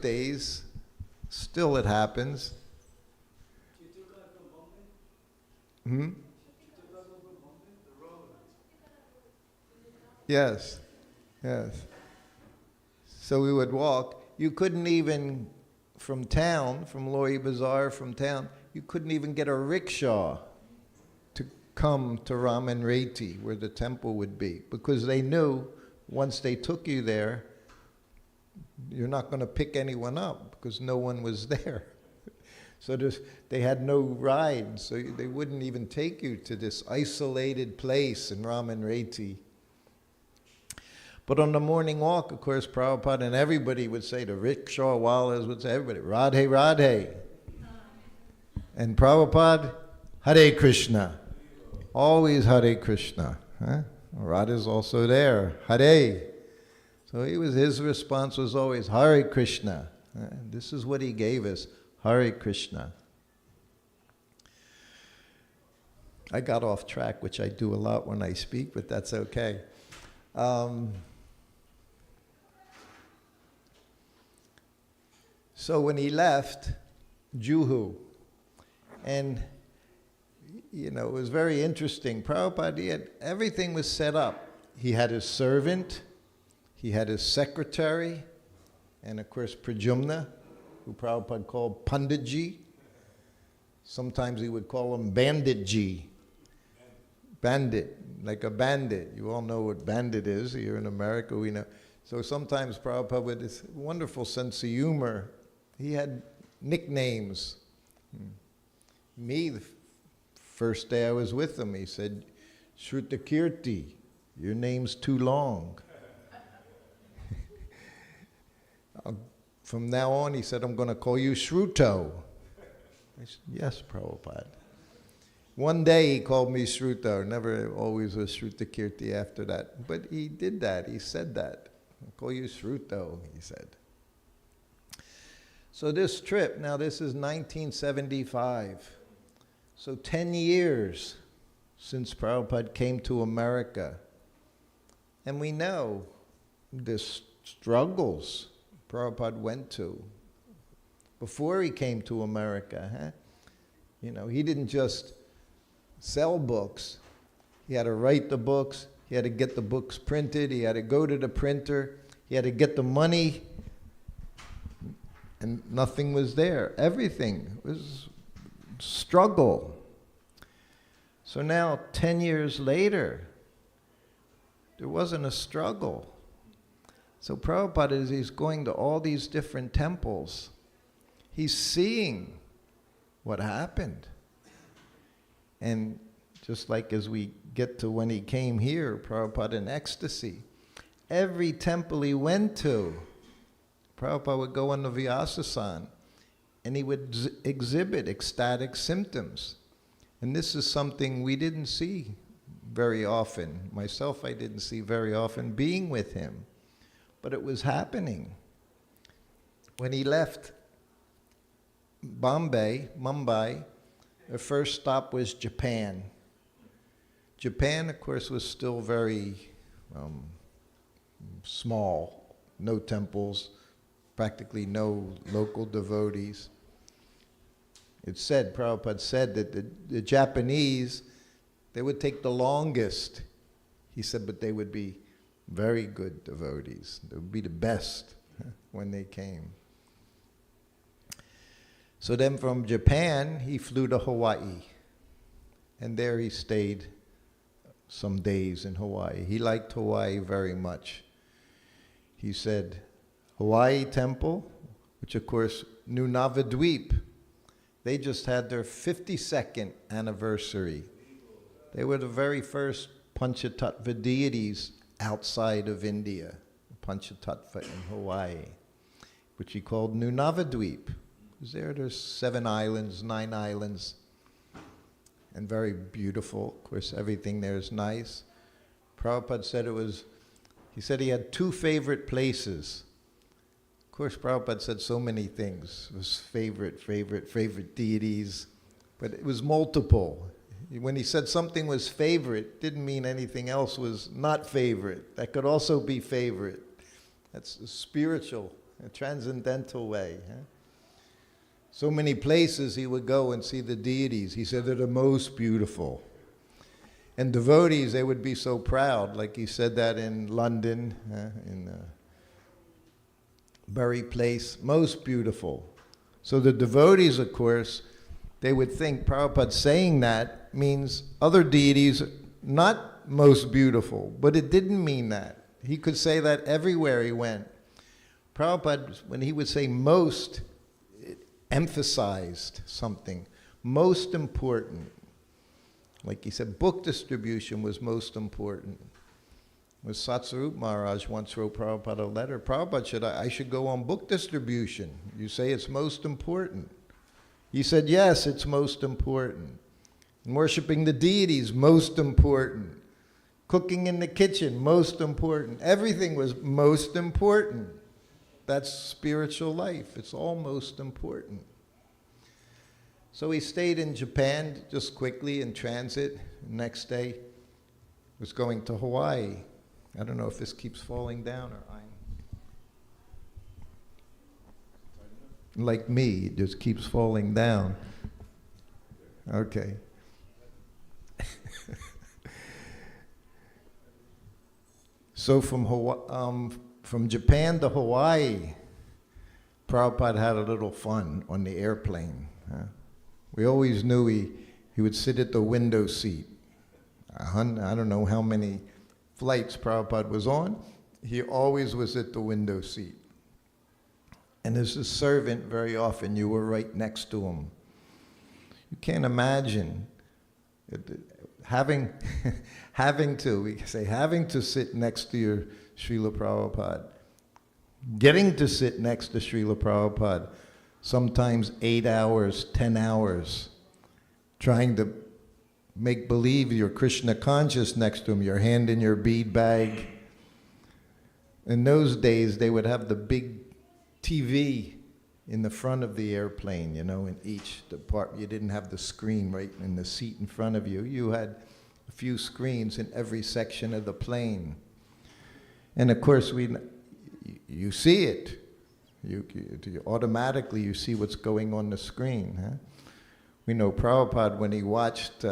days, still it happens. Hmm? Yes, yes. So we would walk. You couldn't even, from town, from Lori Bazaar, from town, you couldn't even get a rickshaw to come to Raman Reti, where the temple would be, because they knew once they took you there, you're not going to pick anyone up because no one was there. So they had no ride, so they wouldn't even take you to this isolated place in Raman Reti. But on the morning walk, of course, Prabhupada and everybody would say, the rickshaw wallas would say, everybody, Radhe, Radhe. And Prabhupada, Hare Krishna. Always Hare Krishna. Huh? Radha's also there, Hare. So his response was always, Hare Krishna. This is what he gave us, Hare Krishna. I got off track, which I do a lot when I speak, but that's okay. So when he left, Juhu, and it was very interesting. Prabhupada, everything was set up. He had his servant, he had his secretary, and of course Pradyumna, who Prabhupada called Panditji. Sometimes he would call him Banditji. Bandit, like a bandit. You all know what bandit is. Here in America, we know. So sometimes Prabhupada, with this wonderful sense of humor, he had nicknames. Me, the first day I was with him, he said, Srutakirti, your name's too long. From now on, he said, I'm going to call you Shruto. I said, yes, Prabhupada. One day he called me Shruto, never always was Srutakirti after that. But he did that, he said that. I'll call you Shruto, he said. So this trip, now this is 1975. So 10 years since Prabhupada came to America. And we know the struggles Prabhupada went to before he came to America. Huh? He didn't just sell books. He had to write the books. He had to get the books printed. He had to go to the printer. He had to get the money. And nothing was there. Everything was struggle. So now, 10 years later, there wasn't a struggle. So Prabhupada, as he's going to all these different temples, he's seeing what happened. And just like as we get to when he came here, Prabhupada in ecstasy, every temple he went to, Prabhupada would go on the Vyasasana, and he would exhibit ecstatic symptoms. And this is something we didn't see very often. Myself, I didn't see very often being with him. But it was happening. When he left Mumbai, the first stop was Japan. Japan, of course, was still very small, no temples, practically no local devotees. It's said, Prabhupada said that the Japanese, they would take the longest. He said, but they would be very good devotees. They would be the best when they came. So then from Japan, he flew to Hawaii. And there he stayed some days in Hawaii. He liked Hawaii very much. He said, Hawaii Temple, which of course, New Navadweep, they just had their 52nd anniversary. They were the very first Panchatattva deities outside of India, Panchatattva in Hawaii, which he called New Navadweep. There's 7 islands, 9 islands, and very beautiful. Of course, everything there is nice. Prabhupada said he said he had 2 favorite places. Of course, Prabhupada said so many things. It was favorite deities, but it was multiple. When he said something was favorite, didn't mean anything else was not favorite. That could also be favorite. That's spiritual a transcendental way. Huh? So many places he would go and see the deities. He said they're the most beautiful. And devotees, they would be so proud, like he said that in London, in Bury Place, most beautiful. So the devotees, of course, they would think Prabhupada saying that means other deities not most beautiful, but it didn't mean that. He could say that everywhere he went. Prabhupada, when he would say most, it emphasized something. Most important. Like he said, book distribution was most important. Was Satsarup Maharaj once wrote Prabhupada a letter. Prabhupada, I should go on book distribution. You say it's most important. He said, yes, it's most important. And worshiping the deities, most important. Cooking in the kitchen, most important. Everything was most important. That's spiritual life. It's all most important. So he stayed in Japan just quickly in transit. Next day was going to Hawaii. I don't know if this keeps falling down or I'm... Like me, it just keeps falling down. Okay. So from Japan to Hawaii, Prabhupada had a little fun on the airplane. We always knew he would sit at the window seat. I don't know how many flights Prabhupada was on. He always was at the window seat. And as a servant, very often you were right next to him. You can't imagine having to sit next to your Srila Prabhupada, getting to sit next to Srila Prabhupada, sometimes 8 hours, 10 hours, trying to make believe you're Krishna conscious next to him, your hand in your bead bag. In those days, they would have the big TV in the front of the airplane, you know, in each department. You didn't have the screen right in the seat in front of you. You had a few screens in every section of the plane. And of course, you see it. You automatically, you see what's going on the screen. Huh? We know Prabhupada, when he watched...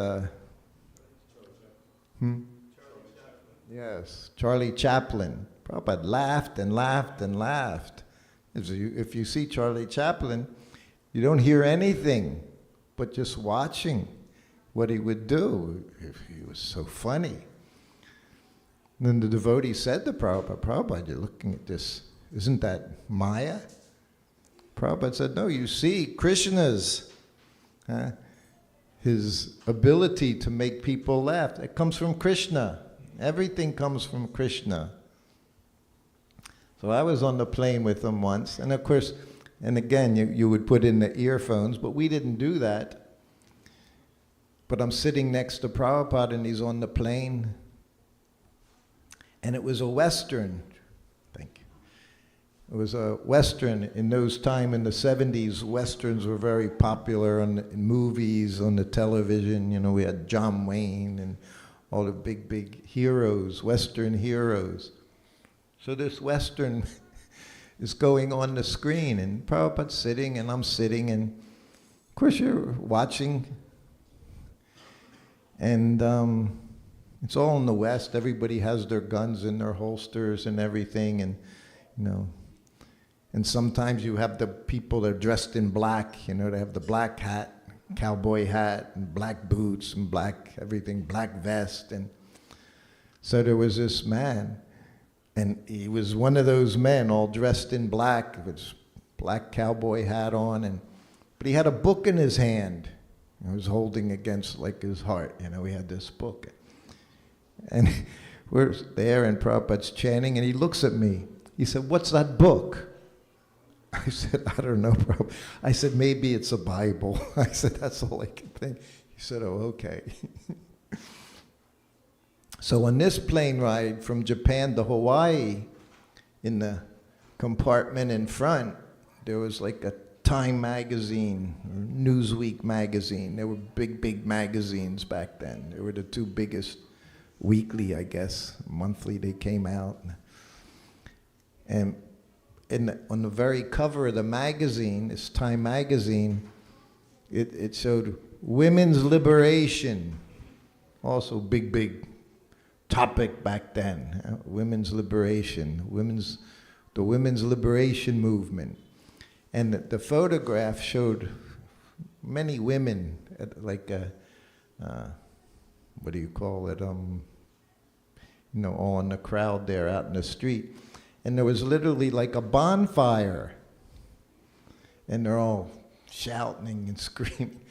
Yes, Charlie Chaplin. Prabhupada laughed and laughed and laughed. If you see Charlie Chaplin, you don't hear anything, but just watching what he would do. He was so funny. And then the devotee said to Prabhupada, Prabhupada, you're looking at this, isn't that Maya? Prabhupada said, no, you see, Krishna's, his ability to make people laugh, it comes from Krishna. Everything comes from Krishna. So I was on the plane with him once, and of course, and again, you would put in the earphones, but we didn't do that. But I'm sitting next to Prabhupada, and he's on the plane, and it was a Western. Thank you. It was a Western. In those time, in the 70s, Westerns were very popular in movies, on the television. You know, we had John Wayne and all the big, big heroes, Western heroes. So this Western is going on the screen, and Prabhupada's sitting, and I'm sitting, and of course you're watching, and it's all in the West. Everybody has their guns in their holsters and everything, and you know, and sometimes you have the people that are dressed in black. You know, they have the black hat, cowboy hat, and black boots, and black everything, black vest, and so there was this man. And he was one of those men all dressed in black, with his black cowboy hat on, but he had a book in his hand. He was holding against like his heart, you know, he had this book. And we're there and Prabhupada's chanting, and he looks at me. He said, what's that book? I said, I don't know, Prabhupada. I said, maybe it's a Bible. I said, that's all I can think. He said, oh, okay. So on this plane ride from Japan to Hawaii, in the compartment in front, there was like a Time magazine, or Newsweek magazine. There were big, big magazines back then. They were the two biggest weekly, I guess. Monthly they came out. And on the very cover of the magazine, this Time magazine, it showed women's liberation. Also big topic back then, women's liberation, the women's liberation movement. And the photograph showed many women, like what do you call it, all in the crowd there out in the street. And there was literally like a bonfire. And they're all shouting and screaming.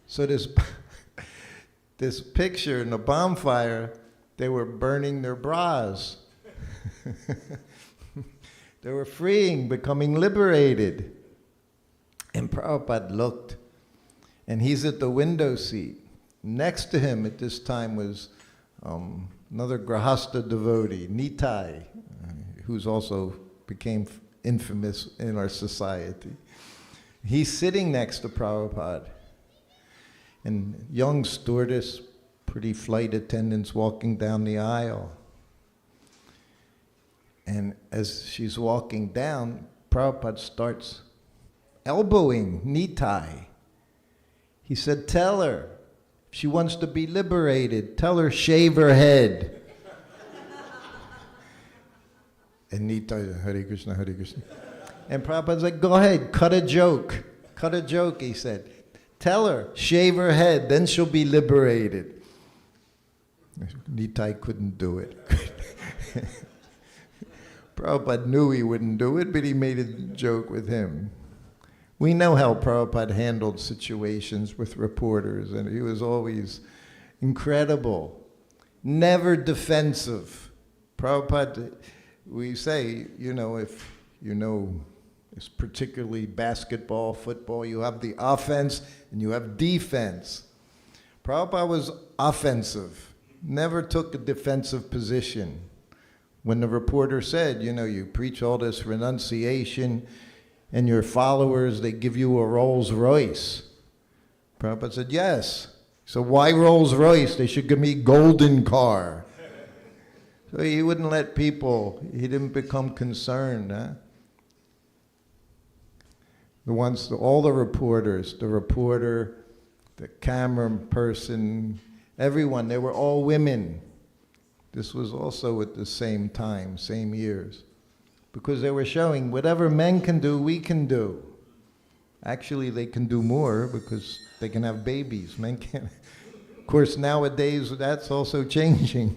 So this picture in the bonfire, they were burning their bras. They were freeing, becoming liberated. And Prabhupada looked, and he's at the window seat. Next to him at this time was another Grahasta devotee, Nitai, who's also became infamous in our society. He's sitting next to Prabhupada. And young stewardess, pretty flight attendants walking down the aisle. And as she's walking down, Prabhupada starts elbowing Nitai. He said, tell her, if she wants to be liberated, tell her shave her head. And Nitai, Hare Krishna, Hare Krishna. And Prabhupada's like, go ahead, cut a joke. Cut a joke, he said. Tell her, shave her head, then she'll be liberated. Nitai couldn't do it. Prabhupada knew he wouldn't do it, but he made a joke with him. We know how Prabhupada handled situations with reporters, and he was always incredible, never defensive. Prabhupada, we say, if it's particularly basketball, football, you have the offense and you have defense. Prabhupada was offensive, never took a defensive position. When the reporter said, you preach all this renunciation and your followers, they give you a Rolls Royce. Prabhupada said, yes. So why Rolls Royce? They should give me golden car. So he wouldn't let people, he didn't become concerned. All the reporters, the reporter, the camera person, everyone, they were all women. This was also at the same time, same years. Because they were showing whatever men can do, we can do. Actually, they can do more because they can have babies. Men can't. Of course, nowadays, that's also changing.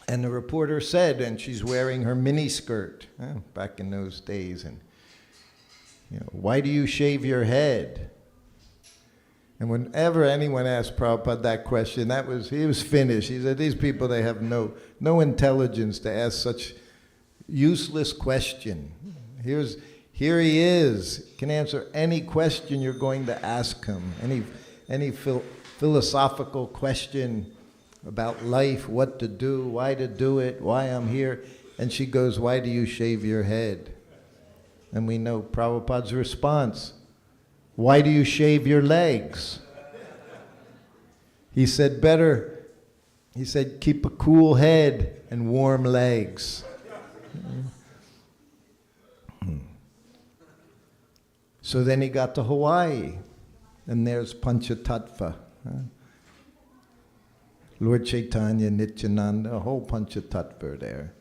And the reporter said, and she's wearing her miniskirt, back in those days, and why do you shave your head? And whenever anyone asked Prabhupada that question, he was finished. He said, these people, they have no intelligence to ask such useless question. Here he is, can answer any question you're going to ask him, any philosophical question about life, what to do, why to do it, why I'm here. And she goes, why do you shave your head? And we know Prabhupada's response. Why do you shave your legs? He said, keep a cool head and warm legs. So then he got to Hawaii, and there's Panchatattva. Lord Chaitanya, Nityananda, a whole Panchatattva there.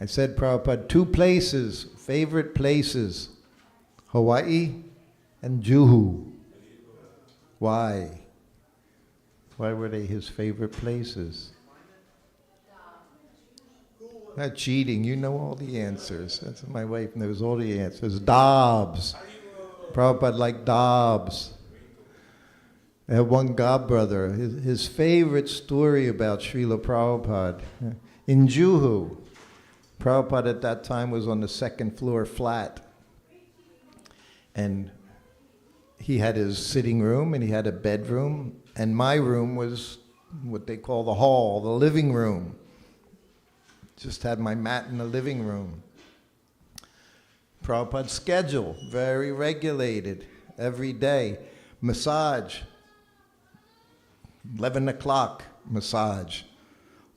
I said, Prabhupada, 2 places, favorite places, Hawaii and Juhu. Why? Why were they his favorite places? Not cheating, you know all the answers. That's my wife knows all the answers. Dobbs. Prabhupada liked Dobbs. I have one godbrother, his favorite story about Srila Prabhupada. In Juhu, Prabhupada at that time was on the 2nd floor flat. And he had his sitting room and he had a bedroom, and my room was what they call the hall, the living room. Just had my mat in the living room. Prabhupada's schedule, very regulated, every day. Massage, 11 o'clock massage,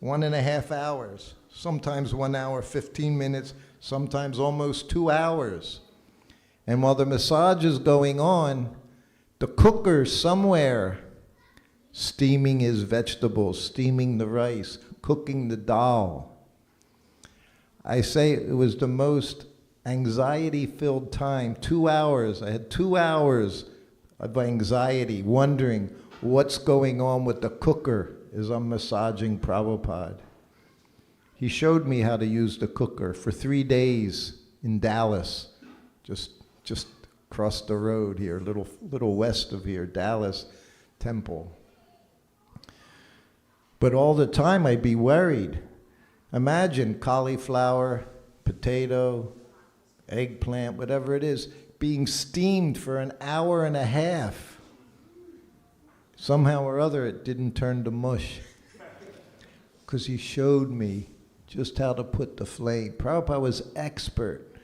1.5 hours. sometimes 1 hour, 15 minutes, sometimes almost 2 hours. And while the massage is going on, the cooker somewhere steaming his vegetables, steaming the rice, cooking the dal. I say it was the most anxiety-filled time, 2 hours. I had 2 hours of anxiety, wondering what's going on with the cooker as I'm massaging Prabhupada. He showed me how to use the cooker for 3 days in Dallas, just across the road here, little west of here, Dallas Temple. But all the time I'd be worried. Imagine cauliflower, potato, eggplant, whatever it is, being steamed for an hour and a half. Somehow or other it didn't turn to mush, because he showed me just how to put the flame. Prabhupada was expert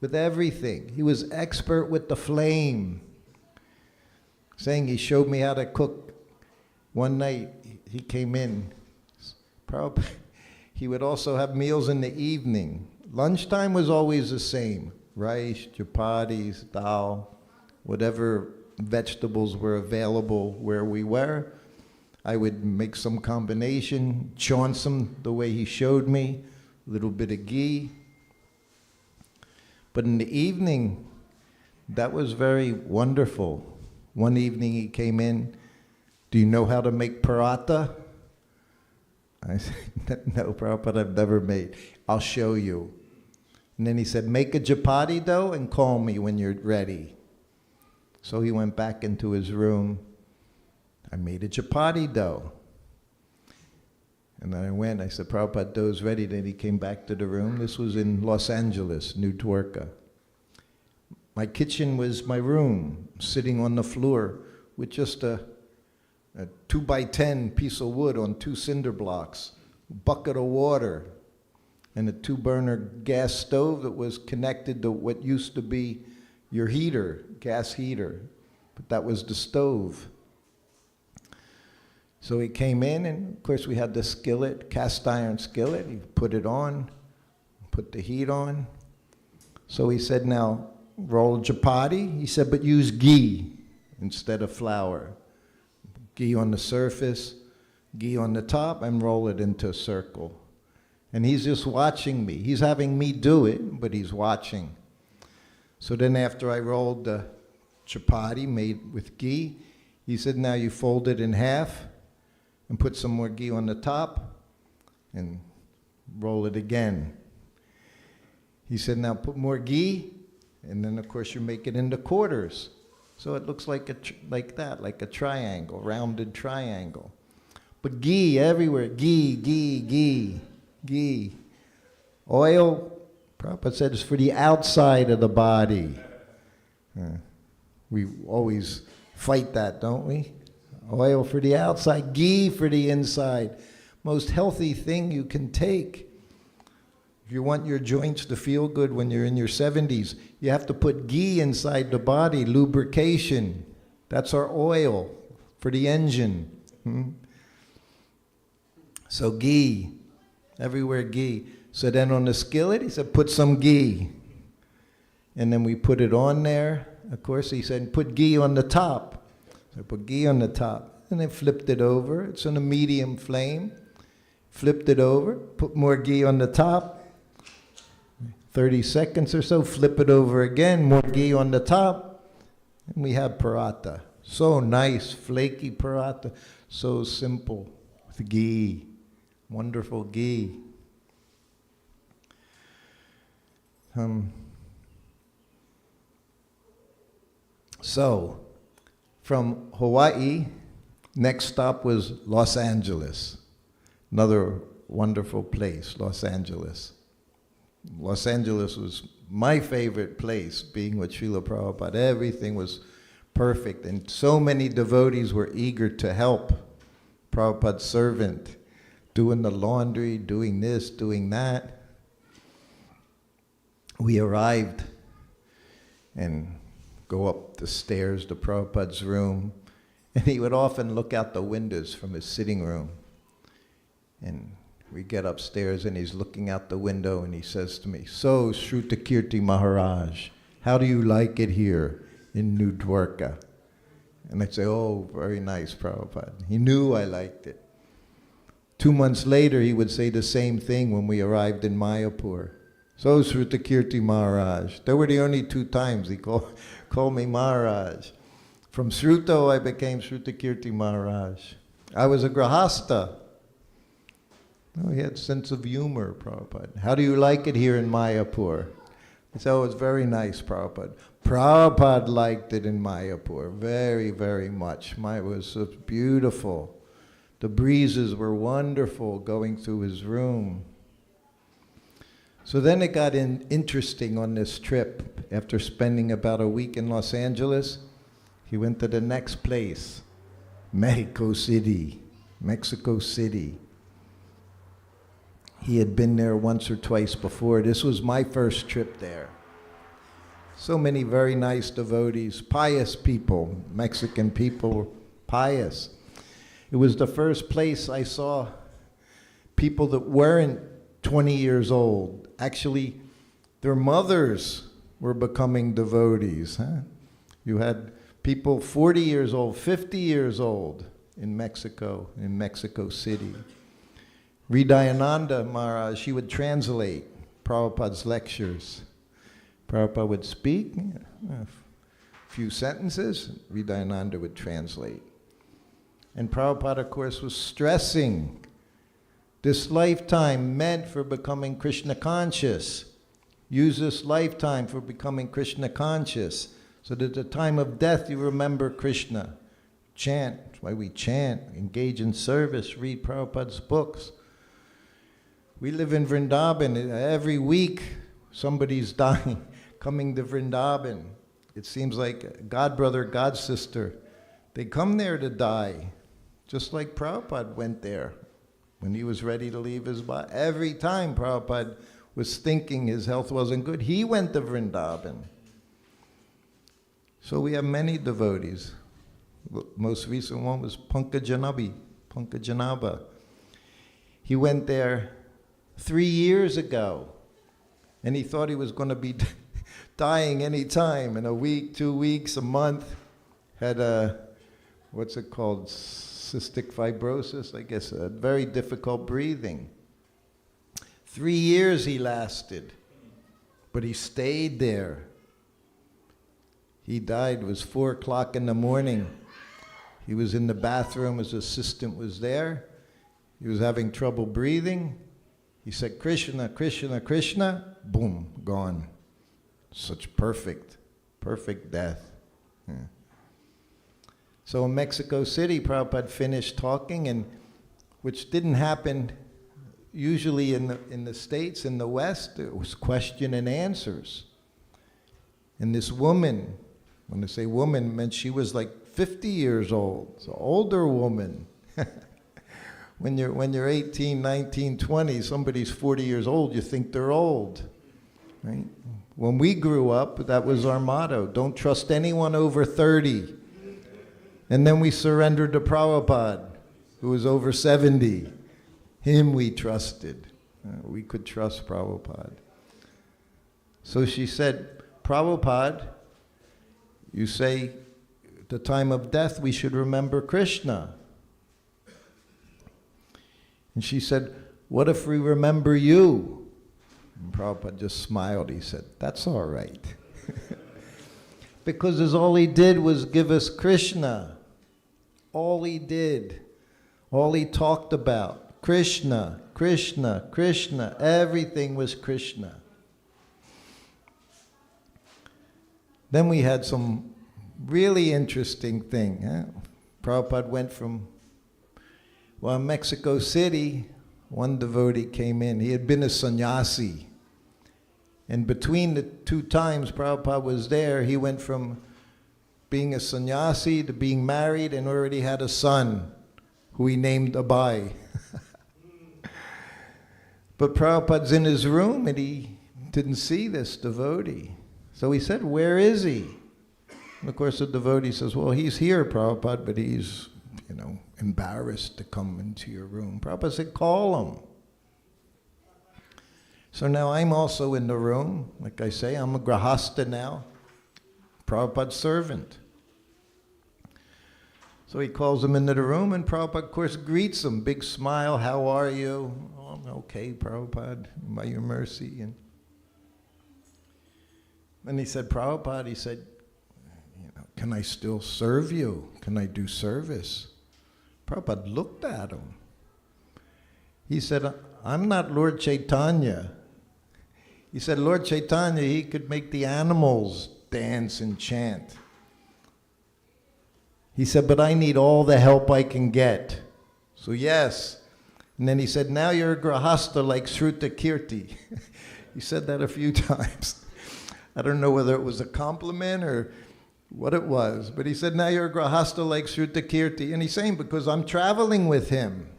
with everything. He was expert with the flame. Saying he showed me how to cook. One night he came in. Prabhupada, he would also have meals in the evening. Lunchtime was always the same. Rice, chapatis, dal, whatever vegetables were available where we were. I would make some combination, chaunce them the way he showed me, a little bit of ghee. But in the evening, that was very wonderful. One evening he came in, "Do you know how to make paratha?" I said, "No, Prabhupada, I've never made. I'll show you." And then he said, "Make a chapati dough and call me when you're ready." So he went back into his room. I made a chapati dough. And then I said, "Prabhupada, dough's ready." Then he came back to the room. This was in Los Angeles, New Dwarka. My kitchen was my room, sitting on the floor with just a 2x10 piece of wood on 2 cinder blocks, a bucket of water, and a 2-burner gas stove that was connected to what used to be your heater, gas heater, but that was the stove. So he came in, and of course we had the skillet, cast iron skillet. He put it on, put the heat on. So he said, "Now roll a chapati." He said, "But use ghee instead of flour. Ghee on the surface, ghee on the top, and roll it into a circle." And he's just watching me. He's having me do it, but he's watching. So then after I rolled the chapati made with ghee, he said, "Now you fold it in half and put some more ghee on the top and roll it again." He said, "Now put more ghee, and then of course you make it into quarters. So it looks like like a triangle, rounded triangle. But ghee everywhere, ghee, ghee, ghee, ghee. Oil, Prabhupada said, is for the outside of the body." We always fight that, don't we? Oil for the outside, ghee for the inside. Most healthy thing you can take. If you want your joints to feel good when you're in your 70s, you have to put ghee inside the body, lubrication. That's our oil for the engine. So ghee, everywhere ghee. So then on the skillet, he said, "Put some ghee." And then we put it on there. Of course, he said, "Put ghee on the top." So I put ghee on the top. And then flipped it over. It's on a medium flame. Flipped it over, put more ghee on the top. 30 seconds or so, flip it over again, more ghee on the top, and we have paratha. So nice, flaky paratha, so simple, with ghee, wonderful ghee. So, from Hawaii, next stop was Los Angeles, another wonderful place, Los Angeles. Los Angeles was my favorite place, being with Srila Prabhupada. Everything was perfect, and so many devotees were eager to help Prabhupada's servant, doing the laundry, doing this, doing that. We arrived and go up the stairs to Prabhupada's room, and he would often look out the windows from his sitting room and We get upstairs and he's looking out the window and he says to me, "So, Srutakirti Maharaj, how do you like it here in New Dwarka?" And I'd say, "Oh, very nice, Prabhupada." He knew I liked it. 2 months later, he would say the same thing when we arrived in Mayapur. "So, Srutakirti Maharaj." There were the only 2 times he called me Maharaj. From Sruto, I became Srutakirti Maharaj. I was a grahasta. Oh, he had sense of humor, Prabhupada. "How do you like it here in Mayapur?" I said, "Oh, it's very nice, Prabhupada." Prabhupada liked it in Mayapur very, very much. It was so beautiful. The breezes were wonderful going through his room. So then it got interesting on this trip. After spending about a week in Los Angeles, he went to the next place, Mexico City. Mexico City. He had been there once or twice before. This was my first trip there. So many very nice devotees, pious people, Mexican people, pious. It was the first place I saw people that weren't 20 years old. Actually, their mothers were becoming devotees. Huh? You had people 40 years old, 50 years old in Mexico City. Hridayananda Maharaj, she would translate Prabhupada's lectures. Prabhupada would speak, a few sentences, Hridayananda would translate. And Prabhupada, of course, was stressing this lifetime meant for becoming Krishna conscious. Use this lifetime for becoming Krishna conscious, so that at the time of death you remember Krishna. Chant, that's why we chant, engage in service, read Prabhupada's books. We live in Vrindavan. Every week somebody's dying, coming to Vrindavan. It seems like God brother, God sister, they come there to die, just like Prabhupada went there when he was ready to leave his body. Every time Prabhupada was thinking his health wasn't good, he went to Vrindavan. So we have many devotees. The most recent one was Pankajanaba. He went there 3 years ago, and he thought he was going to be dying any time, in a week, 2 weeks, a month. Had a, what's it called, cystic fibrosis, I guess, very difficult breathing. 3 years he lasted, but he stayed there. He died, it was 4 o'clock in the morning. He was in the bathroom, his assistant was there. He was having trouble breathing. He said, "Krishna, Krishna, Krishna," boom, gone. Such perfect death. Yeah. So in Mexico City, Prabhupada finished talking, and which didn't happen usually in the States, in the West. It was question and answers. And this woman, when I say woman, meant she was like 50 years old, so older woman. When you're 18, 19, 20, somebody's 40 years old, you think they're old, right? When we grew up, that was our motto: don't trust anyone over 30. And then we surrendered to Prabhupada, who was over 70. Him we trusted. We could trust Prabhupada. So she said, "Prabhupada, you say at the time of death we should remember Krishna." And she said, "What if we remember you?" And Prabhupada just smiled. He said, "That's all right." Because all he did was give us Krishna. All he did. All he talked about. Krishna, Krishna, Krishna. Everything was Krishna. Then we had some really interesting thing. Huh? Prabhupada went from, well, in Mexico City, one devotee came in. He had been a sannyasi. And between the 2 times Prabhupada was there, he went from being a sannyasi to being married and already had a son who he named Abai. But Prabhupada's in his room and he didn't see this devotee. So he said, "Where is he?" And of course the devotee says, "Well, he's here, Prabhupada, but he's, embarrassed to come into your room." Prabhupada said, "Call him." So now I'm also in the room. Like I say, I'm a grahasta now, Prabhupada's servant. So he calls him into the room, and Prabhupada, of course, greets him. Big smile, how are you? Oh, I'm okay, Prabhupada, by your mercy. And he said, Prabhupada, he said, can I still serve you? Can I do service? Prabhupada looked at him. He said, I'm not Lord Chaitanya. He said, Lord Chaitanya, he could make the animals dance and chant. He said, but I need all the help I can get. So yes. And then he said, now you're a grahasta like Srutakirti. He said that a few times. I don't know whether it was a compliment or what it was, but he said, now you're a grahasta like Srutakirti. And he's saying, because I'm traveling with him.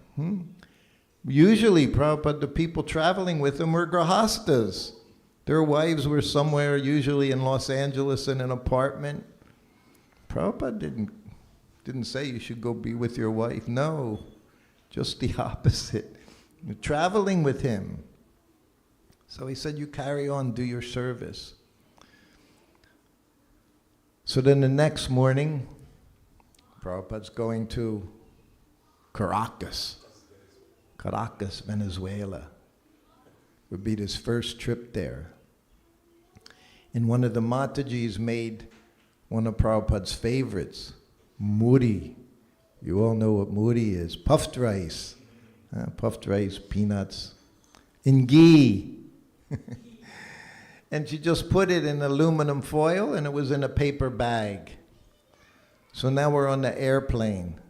Usually, Prabhupada, the people traveling with him were grahastas. Their wives were somewhere, usually in Los Angeles in an apartment. Prabhupada didn't say you should go be with your wife. No, just the opposite. You're traveling with him. So he said, you carry on, do your service. So then the next morning, Prabhupada's going to Caracas, Venezuela. Would be his first trip there. And one of the Matajis made one of Prabhupada's favorites, muri. You all know what muri is, puffed rice, peanuts, and ghee. And she just put it in aluminum foil, and it was in a paper bag. So now we're on the airplane.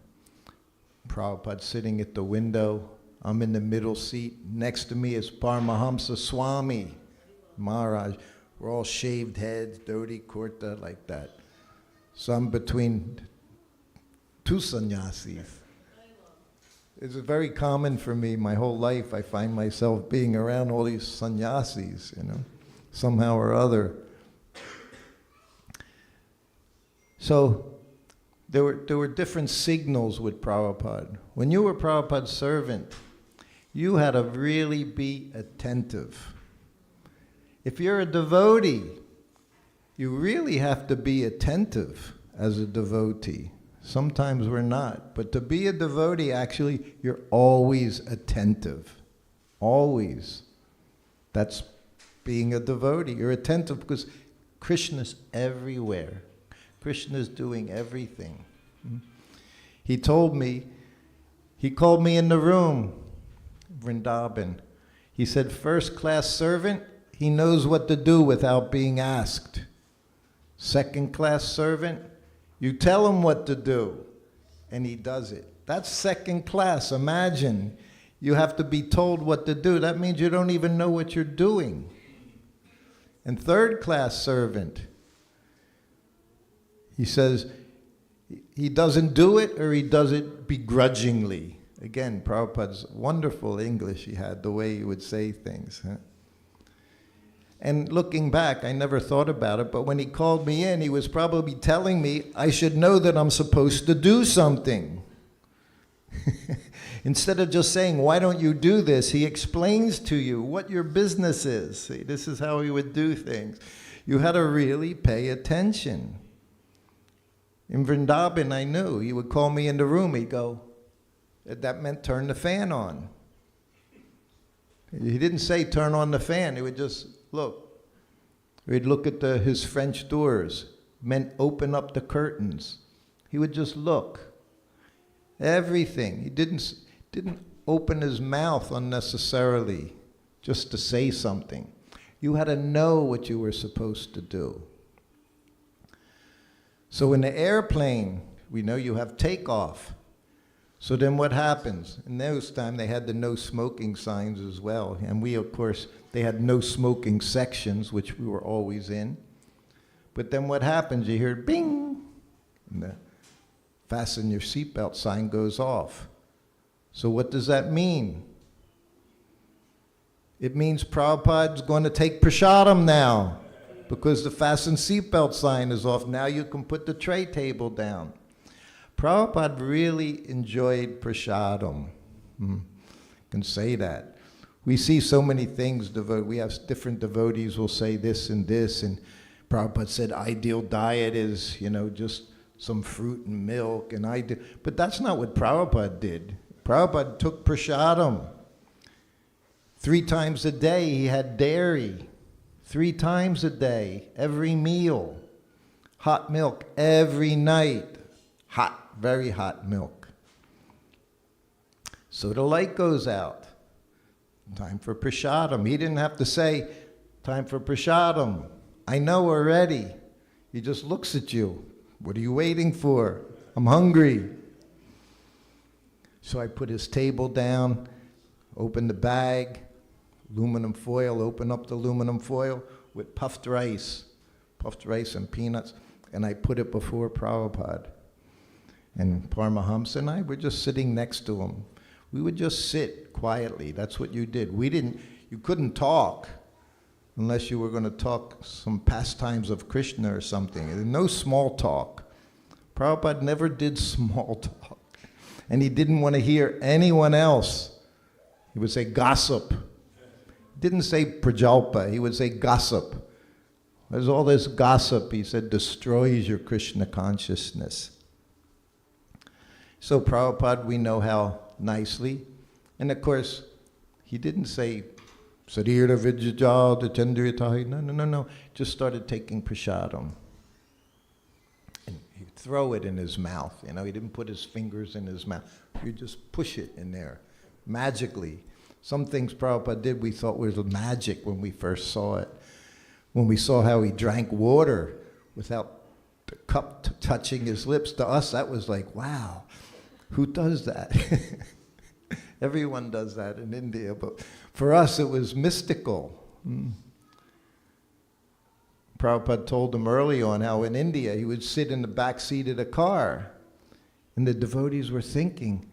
Prabhupada sitting at the window. I'm in the middle seat. Next to me is Paramahamsa Swami Maharaj. We're all shaved heads, dhoti, kurta, like that. So I'm between two sannyasis. It's very common for me. My whole life I find myself being around all these sannyasis, somehow or other. So there were different signals with Prabhupada. When you were Prabhupada's servant, you had to really be attentive. If you're a devotee, you really have to be attentive as a devotee. Sometimes we're not. But to be a devotee, actually, you're always attentive. Always. That's being a devotee. You're attentive because Krishna's everywhere. Krishna's doing everything. He called me in the room, Vrindavan. He said, first class servant, he knows what to do without being asked. Second class servant, you tell him what to do, and he does it. That's second class. Imagine, you have to be told what to do. That means you don't even know what you're doing. And third class servant, he says, he doesn't do it or he does it begrudgingly. Again, Prabhupada's wonderful English he had, the way he would say things. And looking back, I never thought about it, but when he called me in, he was probably telling me I should know that I'm supposed to do something. Instead of just saying, why don't you do this, he explains to you what your business is. See, this is how he would do things. You had to really pay attention. In Vrindavan, I knew. He would call me in the room. He'd go, that meant turn the fan on. He didn't say turn on the fan. He would just look. He'd look at his French doors. Meant open up the curtains. He would just look. Everything. He didn't open his mouth unnecessarily just to say something. You had to know what you were supposed to do. So in the airplane, we know you have takeoff. So then what happens? In those times, they had the no smoking signs as well. And we, of course, they had no smoking sections, which we were always in. But then what happens? You hear bing, and the fasten your seatbelt sign goes off. So what does that mean? It means Prabhupada's going to take prasadam now, because the fasten seatbelt sign is off. Now you can put the tray table down. Prabhupada really enjoyed prasadam. Can say that. We see so many things, we have different devotees will say this, and Prabhupada said ideal diet is, just some fruit and milk, but that's not what Prabhupada did. Prabhupada took prasadam. 3 times a day he had dairy. 3 times a day, every meal. Hot milk every night. Hot, very hot milk. So the light goes out. Time for prasadam. He didn't have to say, time for prasadam. I know already. He just looks at you. What are you waiting for? I'm hungry. So I put his table down, open the bag, aluminum foil, open up the aluminum foil with puffed rice and peanuts, and I put it before Prabhupada. And Paramahamsa and I were just sitting next to him. We would just sit quietly. That's what you did. You couldn't talk unless you were going to talk some pastimes of Krishna or something. No small talk. Prabhupada never did small talk. And he didn't want to hear anyone else. He would say gossip. He didn't say prajalpa. He would say gossip. There's all this gossip, he said, destroys your Krishna consciousness. So Prabhupada, we know how nicely. And of course, he didn't say, Sarira Vijajal Tendritahi. No. Just started taking prasadam. And he'd throw it in his mouth. He didn't put his fingers in his mouth. You just push it in there, magically. Some things Prabhupada did we thought was magic when we first saw it. When we saw how he drank water without the cup touching his lips, to us that was like, wow, who does that? Everyone does that in India, but for us it was mystical. Prabhupada told him early on how in India he would sit in the back seat of the car, and the devotees were thinking,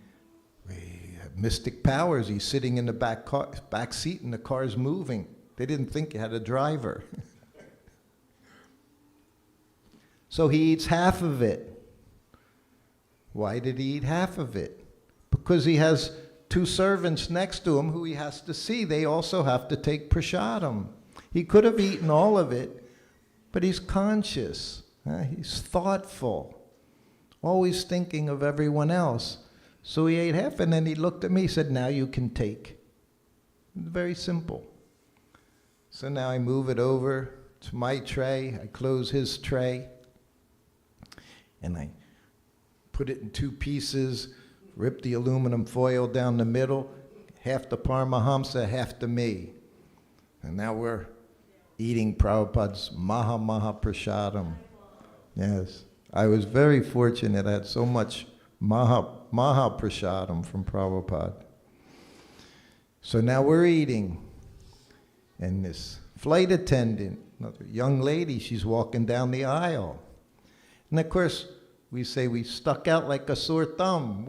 we have mystic powers, he's sitting in the back seat and the car's moving. They didn't think he had a driver. So he eats half of it. Why did he eat half of it? Because he has 2 servants next to him who he has to see. They also have to take prasadam. He could have eaten all of it, but he's conscious. He's thoughtful, always thinking of everyone else. So he ate half, and then he looked at me, he said, now you can take. Very simple. So now I move it over to my tray. I close his tray. And I put it in 2 pieces, rip the aluminum foil down the middle, half to Paramahamsa, half to me. And now we're eating Prabhupada's Maha Prasadam. Yes, I was very fortunate. I had so much Maha Prasadam from Prabhupada. So now we're eating. And this flight attendant, another young lady, she's walking down the aisle. And of course, we say we stuck out like a sore thumb.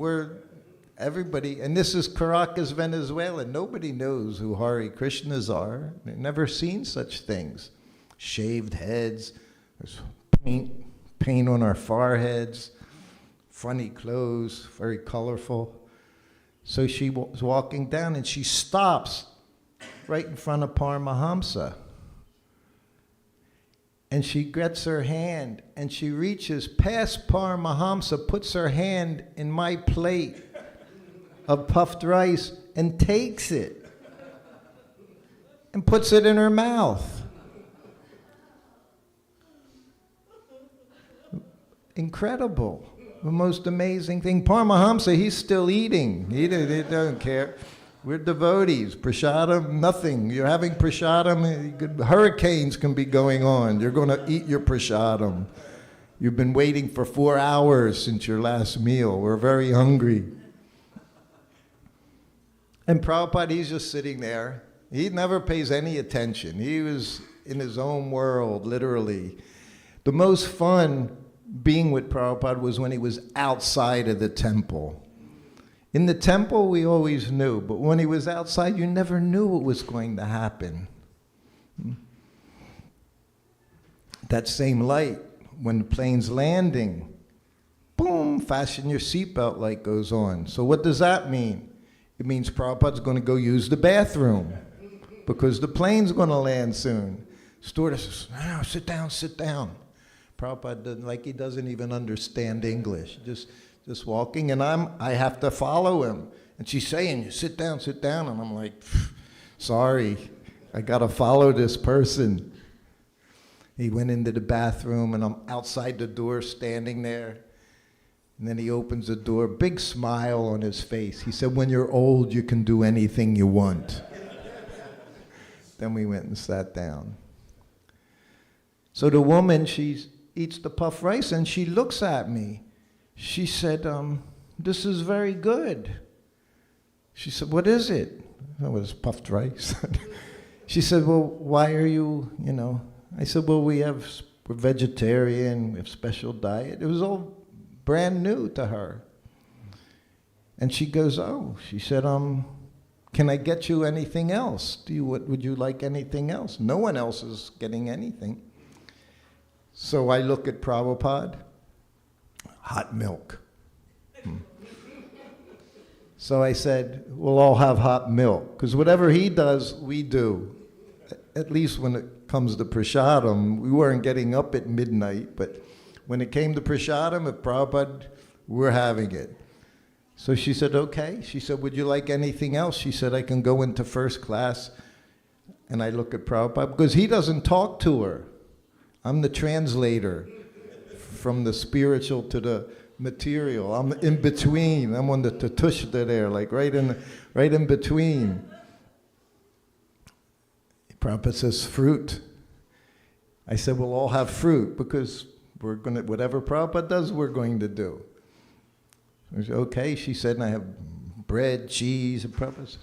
Everybody, and this is Caracas, Venezuela. Nobody knows who Hare Krishnas are. They've never seen such things. Shaved heads, there's paint on our foreheads, funny clothes, very colorful. So she was walking down and she stops right in front of Paramahamsa. And she gets her hand and she reaches past Paramahamsa, puts her hand in my plate of puffed rice and takes it and puts it in her mouth. Incredible. The most amazing thing. Paramahamsa, he's still eating. He doesn't care. We're devotees. Prasadam, nothing. You're having prasadam, hurricanes can be going on. You're going to eat your prasadam. You've been waiting for 4 hours since your last meal. We're very hungry. And Prabhupada, he's just sitting there. He never pays any attention. He was in his own world, literally. The most fun being with Prabhupada was when he was outside of the temple. In the temple, we always knew, but when he was outside, you never knew what was going to happen. That same light, when the plane's landing, boom, fasten your seatbelt light goes on. So what does that mean? it means Prabhupada's going to go use the bathroom because the plane's going to land soon. Stewardess says, no, sit down, sit down. Prabhupada doesn't, like he doesn't even understand English, just walking, and I have to follow him. And she's saying, sit down, and I'm like, sorry, I got to follow this person. He went into the bathroom, and I'm outside the door standing there. And then he opens the door, big smile on his face. He said, when you're old, you can do anything you want. Then we went and sat down. So the woman, she eats the puffed rice, and she looks at me. She said, this is very good. She said, what is it? It was puffed rice. She said, well, why are you, I said, well, we're vegetarian, we have special diet. It was all brand new to her. And she goes, oh, she said, can I get you anything else? Would you like anything else? No one else is getting anything. So I look at Prabhupada, hot milk. So I said, we'll all have hot milk, because whatever he does, we do. At least when it comes to prasadam, we weren't getting up at midnight, but when it came to prasadam at Prabhupada, we're having it. So she said, okay. She said, would you like anything else? She said, I can go into first class. And I look at Prabhupada, because he doesn't talk to her. I'm the translator from the spiritual to the material. I'm in between. I'm on the tatushta there, like right in between. Prabhupada says, fruit. I said, we'll all have fruit, because we're going to, whatever Prabhupada does, we're going to do. I said, okay. She said, and I have bread, cheese, and Prabhupada said,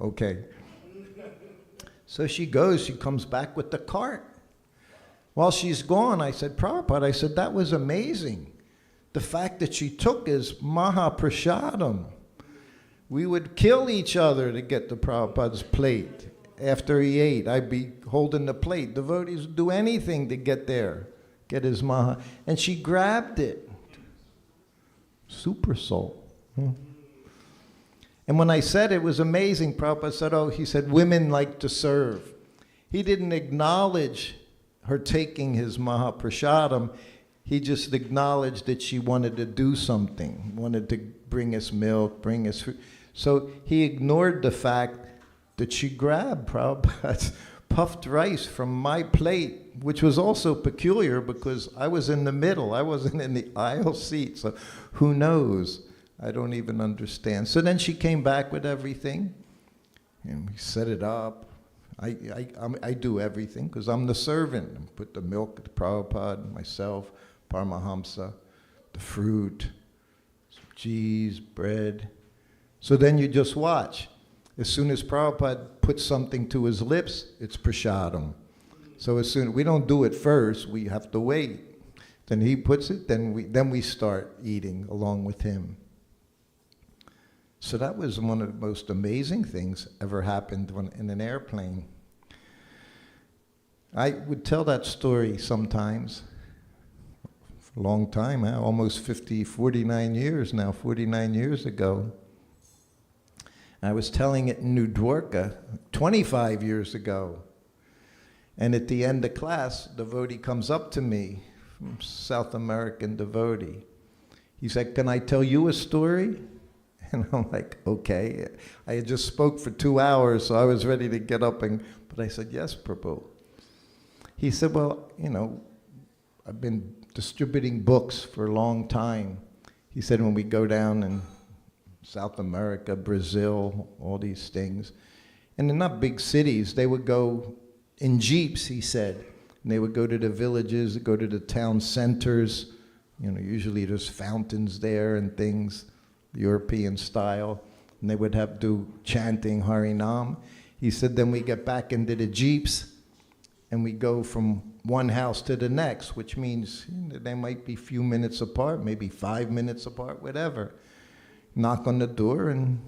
okay. So she goes, she comes back with the cart. While she's gone, I said, Prabhupada, I said, that was amazing. The fact that she took is Mahaprasadam. We would kill each other to get the Prabhupada's plate. After he ate, I'd be holding the plate. Devotees would do anything to get there, get his Maha. And she grabbed it. Super soul. And when I said it was amazing, Prabhupada said, oh, he said, women like to serve. He didn't acknowledge her taking his Mahaprasadam. He just acknowledged that she wanted to do something, wanted to bring us milk, bring us fruit. So he ignored the fact that she grabbed Prabhupada's puffed rice from my plate, which was also peculiar because I was in the middle. I wasn't in the aisle seat, so who knows? I don't even understand. So then she came back with everything, and we set it up. I do everything because I'm the servant. I put the milk, the Prabhupada, myself, Paramahamsa, the fruit, some cheese, bread. So then you just watch. As soon as Prabhupada puts something to his lips, it's prasadam. So as soon, we don't do it first, we have to wait. Then he puts it, then we start eating along with him. So that was one of the most amazing things ever happened in an airplane. I would tell that story sometimes, for a long time, almost 49 years now, 49 years ago. I was telling it in New Dwarka 25 years ago. And at the end of class, a devotee comes up to me, South American devotee. He said, can I tell you a story? And I'm like, okay. I had just spoke for 2 hours, so I was ready to get up, but I said, yes, Prabhu. He said, well, I've been distributing books for a long time. He said, when we go down in South America, Brazil, all these things, and they're not big cities, they would go in jeeps, he said, and they would go to the villages, go to the town centers. Usually there's fountains there and things, European style, and they would have do chanting Harinam. He said, then we get back into the jeeps and we go from one house to the next, which means they might be a few minutes apart, maybe 5 minutes apart, whatever. Knock on the door and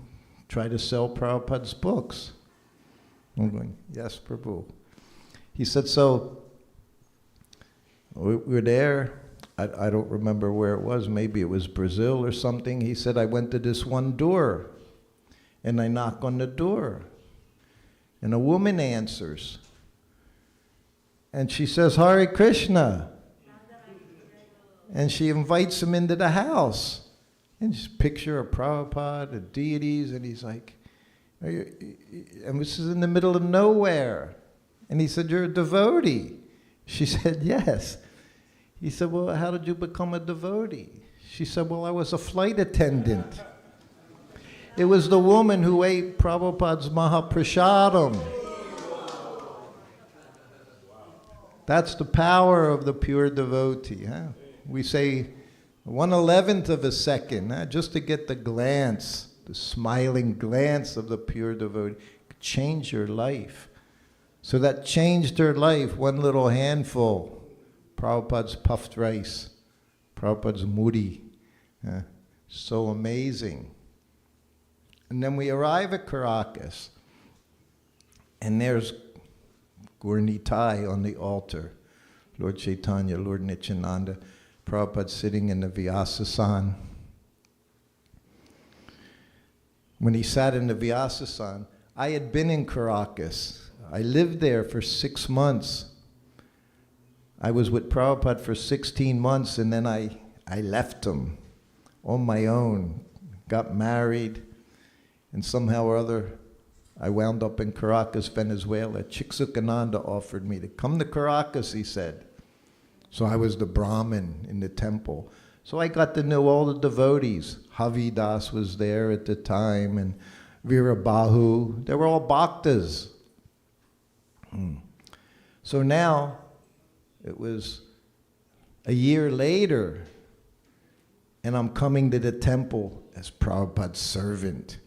try to sell Prabhupada's books. I'm going, yes, Prabhu. He said, so we're there. I don't remember where it was. Maybe it was Brazil or something. He said, I went to this one door. And I knock on the door. And a woman answers. And she says, Hare Krishna. And she invites him into the house. And just picture of Prabhupada, the deities, and he's like, and this is in the middle of nowhere. And he said, you're a devotee. She said, yes. He said, well, how did you become a devotee? She said, well, I was a flight attendant. It was the woman who ate Prabhupada's Mahaprasadam. That's the power of the pure devotee. Huh? We say 1/11 of a second, huh? Just to get the glance, the smiling glance of the pure devotee, could change your life. So that changed her life, one little handful. Prabhupada's puffed rice, Prabhupada's mudi. So amazing. And then we arrive at Caracas, and there's Gurnitai on the altar. Lord Chaitanya, Lord Nityananda, Prabhupada sitting in the Vyasasan. When he sat in the Vyasasan, I had been in Caracas. I lived there for 6 months. I was with Prabhupada for 16 months, and then I left him on my own, got married, and somehow or other, I wound up in Caracas, Venezuela. Chiksukananda offered me to come to Caracas, he said. So I was the Brahmin in the temple. So I got to know all the devotees. Havidas was there at the time, and Virabahu. They were all bhaktas. So now, it was a year later, and I'm coming to the temple as Prabhupada's servant.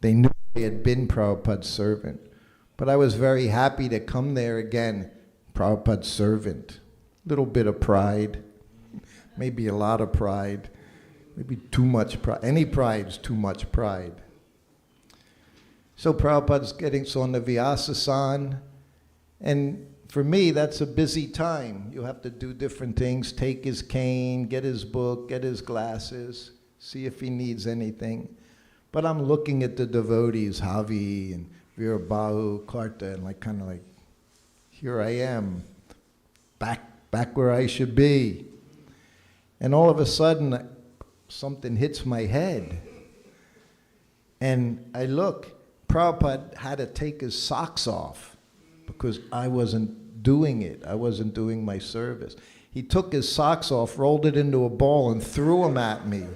They knew I had been Prabhupada's servant. But I was very happy to come there again, Prabhupada's servant. Little bit of pride, maybe a lot of pride, maybe too much pride. Any pride's too much pride. So Prabhupada's getting on the Vyasasan, and for me, that's a busy time. You have to do different things, take his cane, get his book, get his glasses, see if he needs anything. But I'm looking at the devotees, Havi and Virabahu, Karta, and kind of like, here I am, back where I should be. And all of a sudden, something hits my head. And I look, Prabhupada had to take his socks off because I wasn't doing it. I wasn't doing my service. He took his socks off, rolled it into a ball, and threw them at me.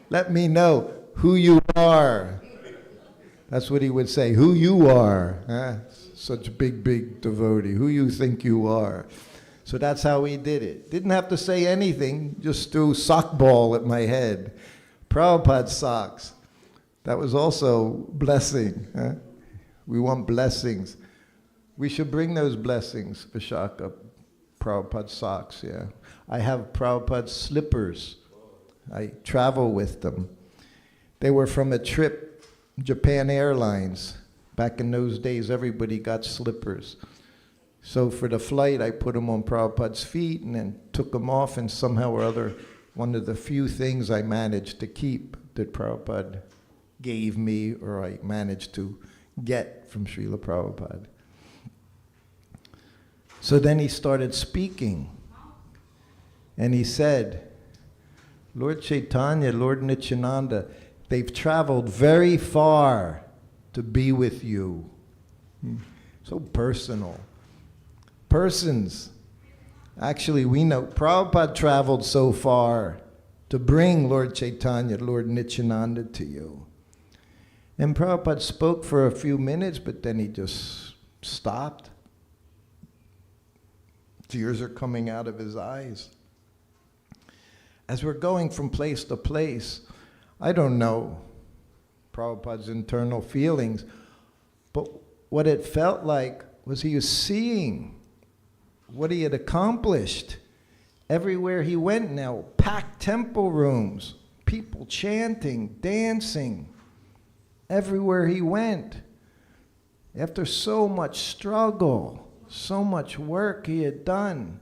Let me know who you are. That's what he would say, who you are. Huh? Such a big devotee. Who you think you are. So that's how he did it. Didn't have to say anything, just threw sock ball at my head. Prabhupada's socks. That was also blessing. Huh? We want blessings. We should bring those blessings, Vishaka. Prabhupada's socks, yeah. I have Prabhupada's slippers. I travel with them. They were from a trip, Japan Airlines. Back in those days, everybody got slippers. So for the flight, I put them on Prabhupada's feet and then took them off, and somehow or other, one of the few things I managed to keep that Prabhupada gave me, or I managed to get from Srila Prabhupada. So then he started speaking, and he said, Lord Chaitanya, Lord Nityananda, they've traveled very far to be with you. So personal. Persons. Actually, we know Prabhupada traveled so far to bring Lord Chaitanya, Lord Nityananda to you. And Prabhupada spoke for a few minutes, but then he just stopped. Tears are coming out of his eyes. As we're going from place to place, I don't know Prabhupada's internal feelings, but what it felt like was he was seeing what he had accomplished. Everywhere he went now, packed temple rooms, people chanting, dancing, everywhere he went. After so much struggle, so much work he had done,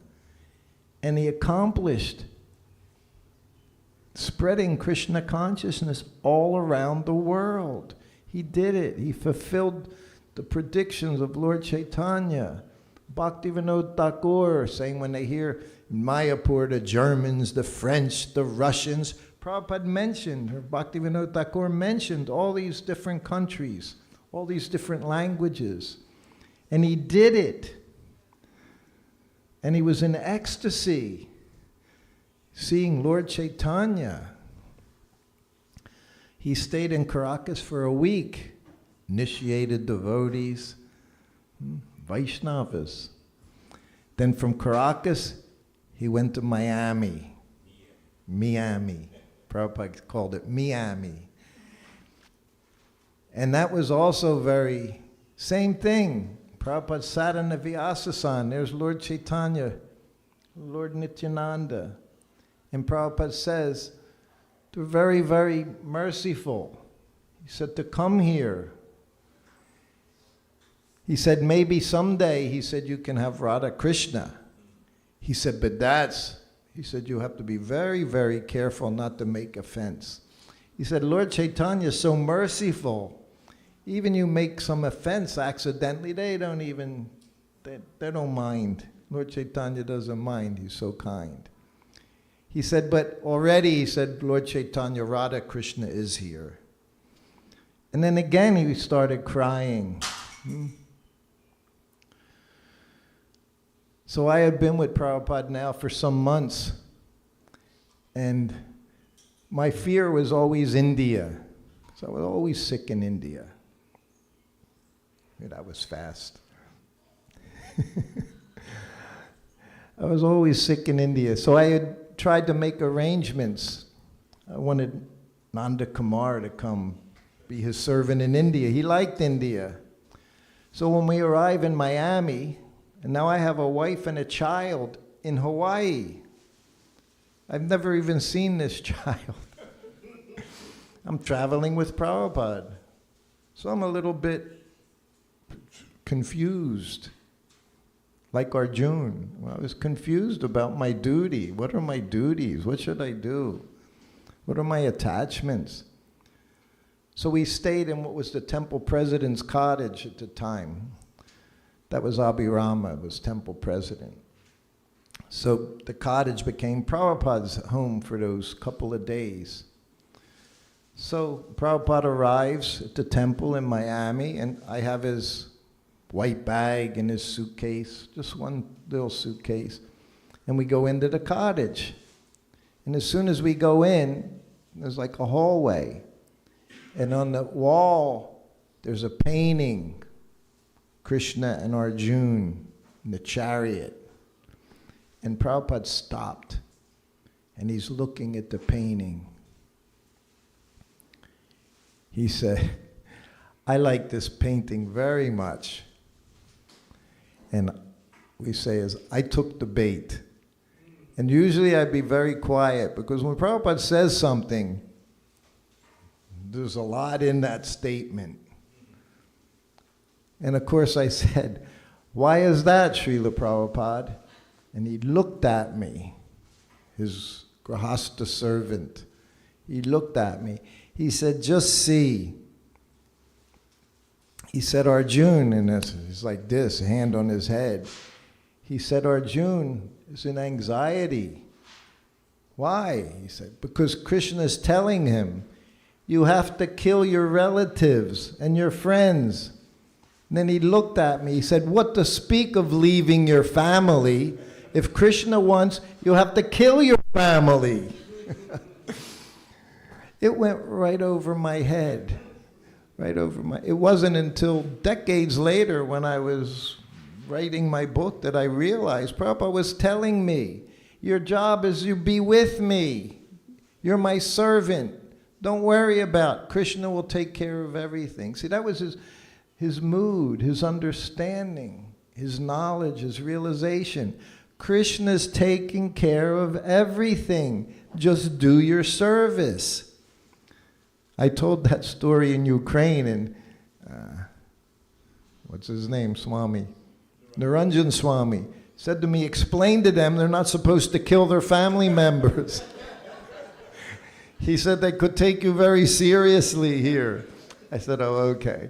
and he accomplished spreading Krishna consciousness all around the world. He did it. He fulfilled the predictions of Lord Chaitanya. Bhaktivinoda Thakur saying when they hear in Mayapur, the Germans, the French, the Russians, Prabhupada mentioned, or Bhaktivinoda Thakur mentioned all these different countries, all these different languages. And he did it. And he was in ecstasy, seeing Lord Chaitanya. He stayed in Caracas for a week, initiated devotees, Vaishnavas. Then from Caracas, he went to Miami. Prabhupada called it Miami. And that was also very, same thing. Prabhupada sat in the Vyasasana. There's Lord Chaitanya, Lord Nityananda. And Prabhupada says, they're very, very merciful. He said, to come here. He said, maybe someday, he said, you can have Radha Krishna. He said, but he said, you have to be very, very careful not to make offense. He said, Lord Chaitanya is so merciful. Even you make some offense accidentally, they don't mind. Lord Chaitanya doesn't mind, he's so kind. He said, but already, he said, Lord Chaitanya, Radha Krishna is here. And then again, he started crying. So I had been with Prabhupada now for some months, and my fear was always India. So I was always sick in India. That was fast. I was always sick in India. So I had tried to make arrangements. I wanted Nanda Kumar to come be his servant in India. He liked India. So when we arrive in Miami, and now I have a wife and a child in Hawaii. I've never even seen this child. I'm traveling with Prabhupada. So I'm a little bit confused, like Arjuna. Well, I was confused about my duty. What are my duties? What should I do? What are my attachments? So we stayed in what was the temple president's cottage at the time. That was Abhirama, was temple president. So the cottage became Prabhupada's home for those couple of days. So Prabhupada arrives at the temple in Miami, and I have his white bag and his suitcase, just one little suitcase. And we go into the cottage. And as soon as we go in, there's like a hallway. And on the wall, there's a painting, Krishna and Arjuna in the chariot. And Prabhupada stopped, and he's looking at the painting. He said, I like this painting very much. And we say, I took the bait. And usually I'd be very quiet, because when Prabhupada says something, there's a lot in that statement. And of course I said, why is that, Srila Prabhupada? And he looked at me, his Grahasta servant. He looked at me. He said, just see. He said, Arjuna, and it's like this, hand on his head. He said, Arjuna is in anxiety. Why? He said, because Krishna is telling him, you have to kill your relatives and your friends. And then he looked at me. He said, what to speak of leaving your family? If Krishna wants, you have to kill your family. It went right over my head. It wasn't until decades later when I was writing my book that I realized Prabhupada was telling me, your job is you be with me. You're my servant. Don't worry about it. Krishna will take care of everything. See, that was his mood, his understanding, his knowledge, his realization. Krishna's taking care of everything. Just do your service. I told that story in Ukraine, and what's his name, Swami? Niranjan Swami said to me, explain to them they're not supposed to kill their family members. He said they could take you very seriously here. I said, oh, okay.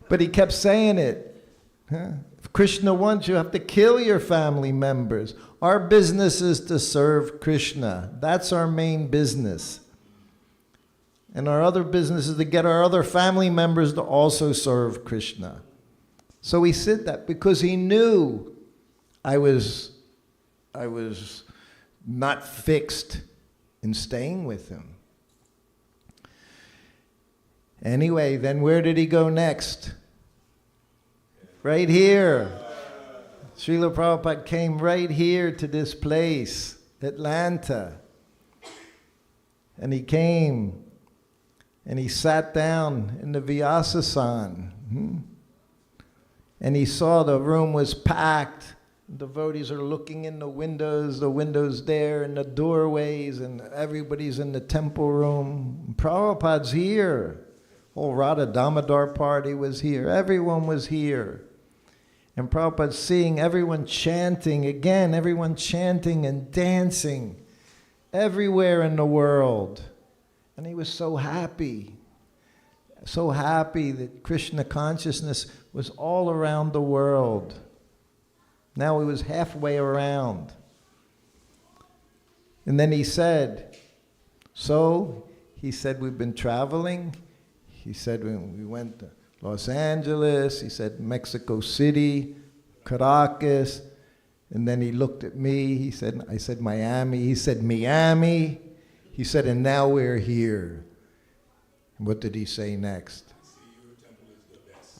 But he kept saying it. Huh? If Krishna wants, you have to kill your family members. Our business is to serve Krishna. That's our main business. And our other business is to get our other family members to also serve Krishna. So he said that because he knew I was not fixed in staying with him. Anyway, then where did he go next? Right here. Srila Prabhupada came right here to this place, Atlanta. And he came and he sat down in the Vyasasana. And he saw the room was packed. Devotees are looking in the windows there, in the doorways, and everybody's in the temple room. Prabhupada's here. Whole Radha Damodar party was here. Everyone was here. And Prabhupada's seeing everyone chanting again, everyone chanting and dancing everywhere in the world. And he was so happy that Krishna consciousness was all around the world. Now he was halfway around. And then he said, we've been traveling. He said, we went to Los Angeles. He said, Mexico City, Caracas. And then he looked at me. I said, Miami. He said, Miami. He said, and now we're here. And what did he say next?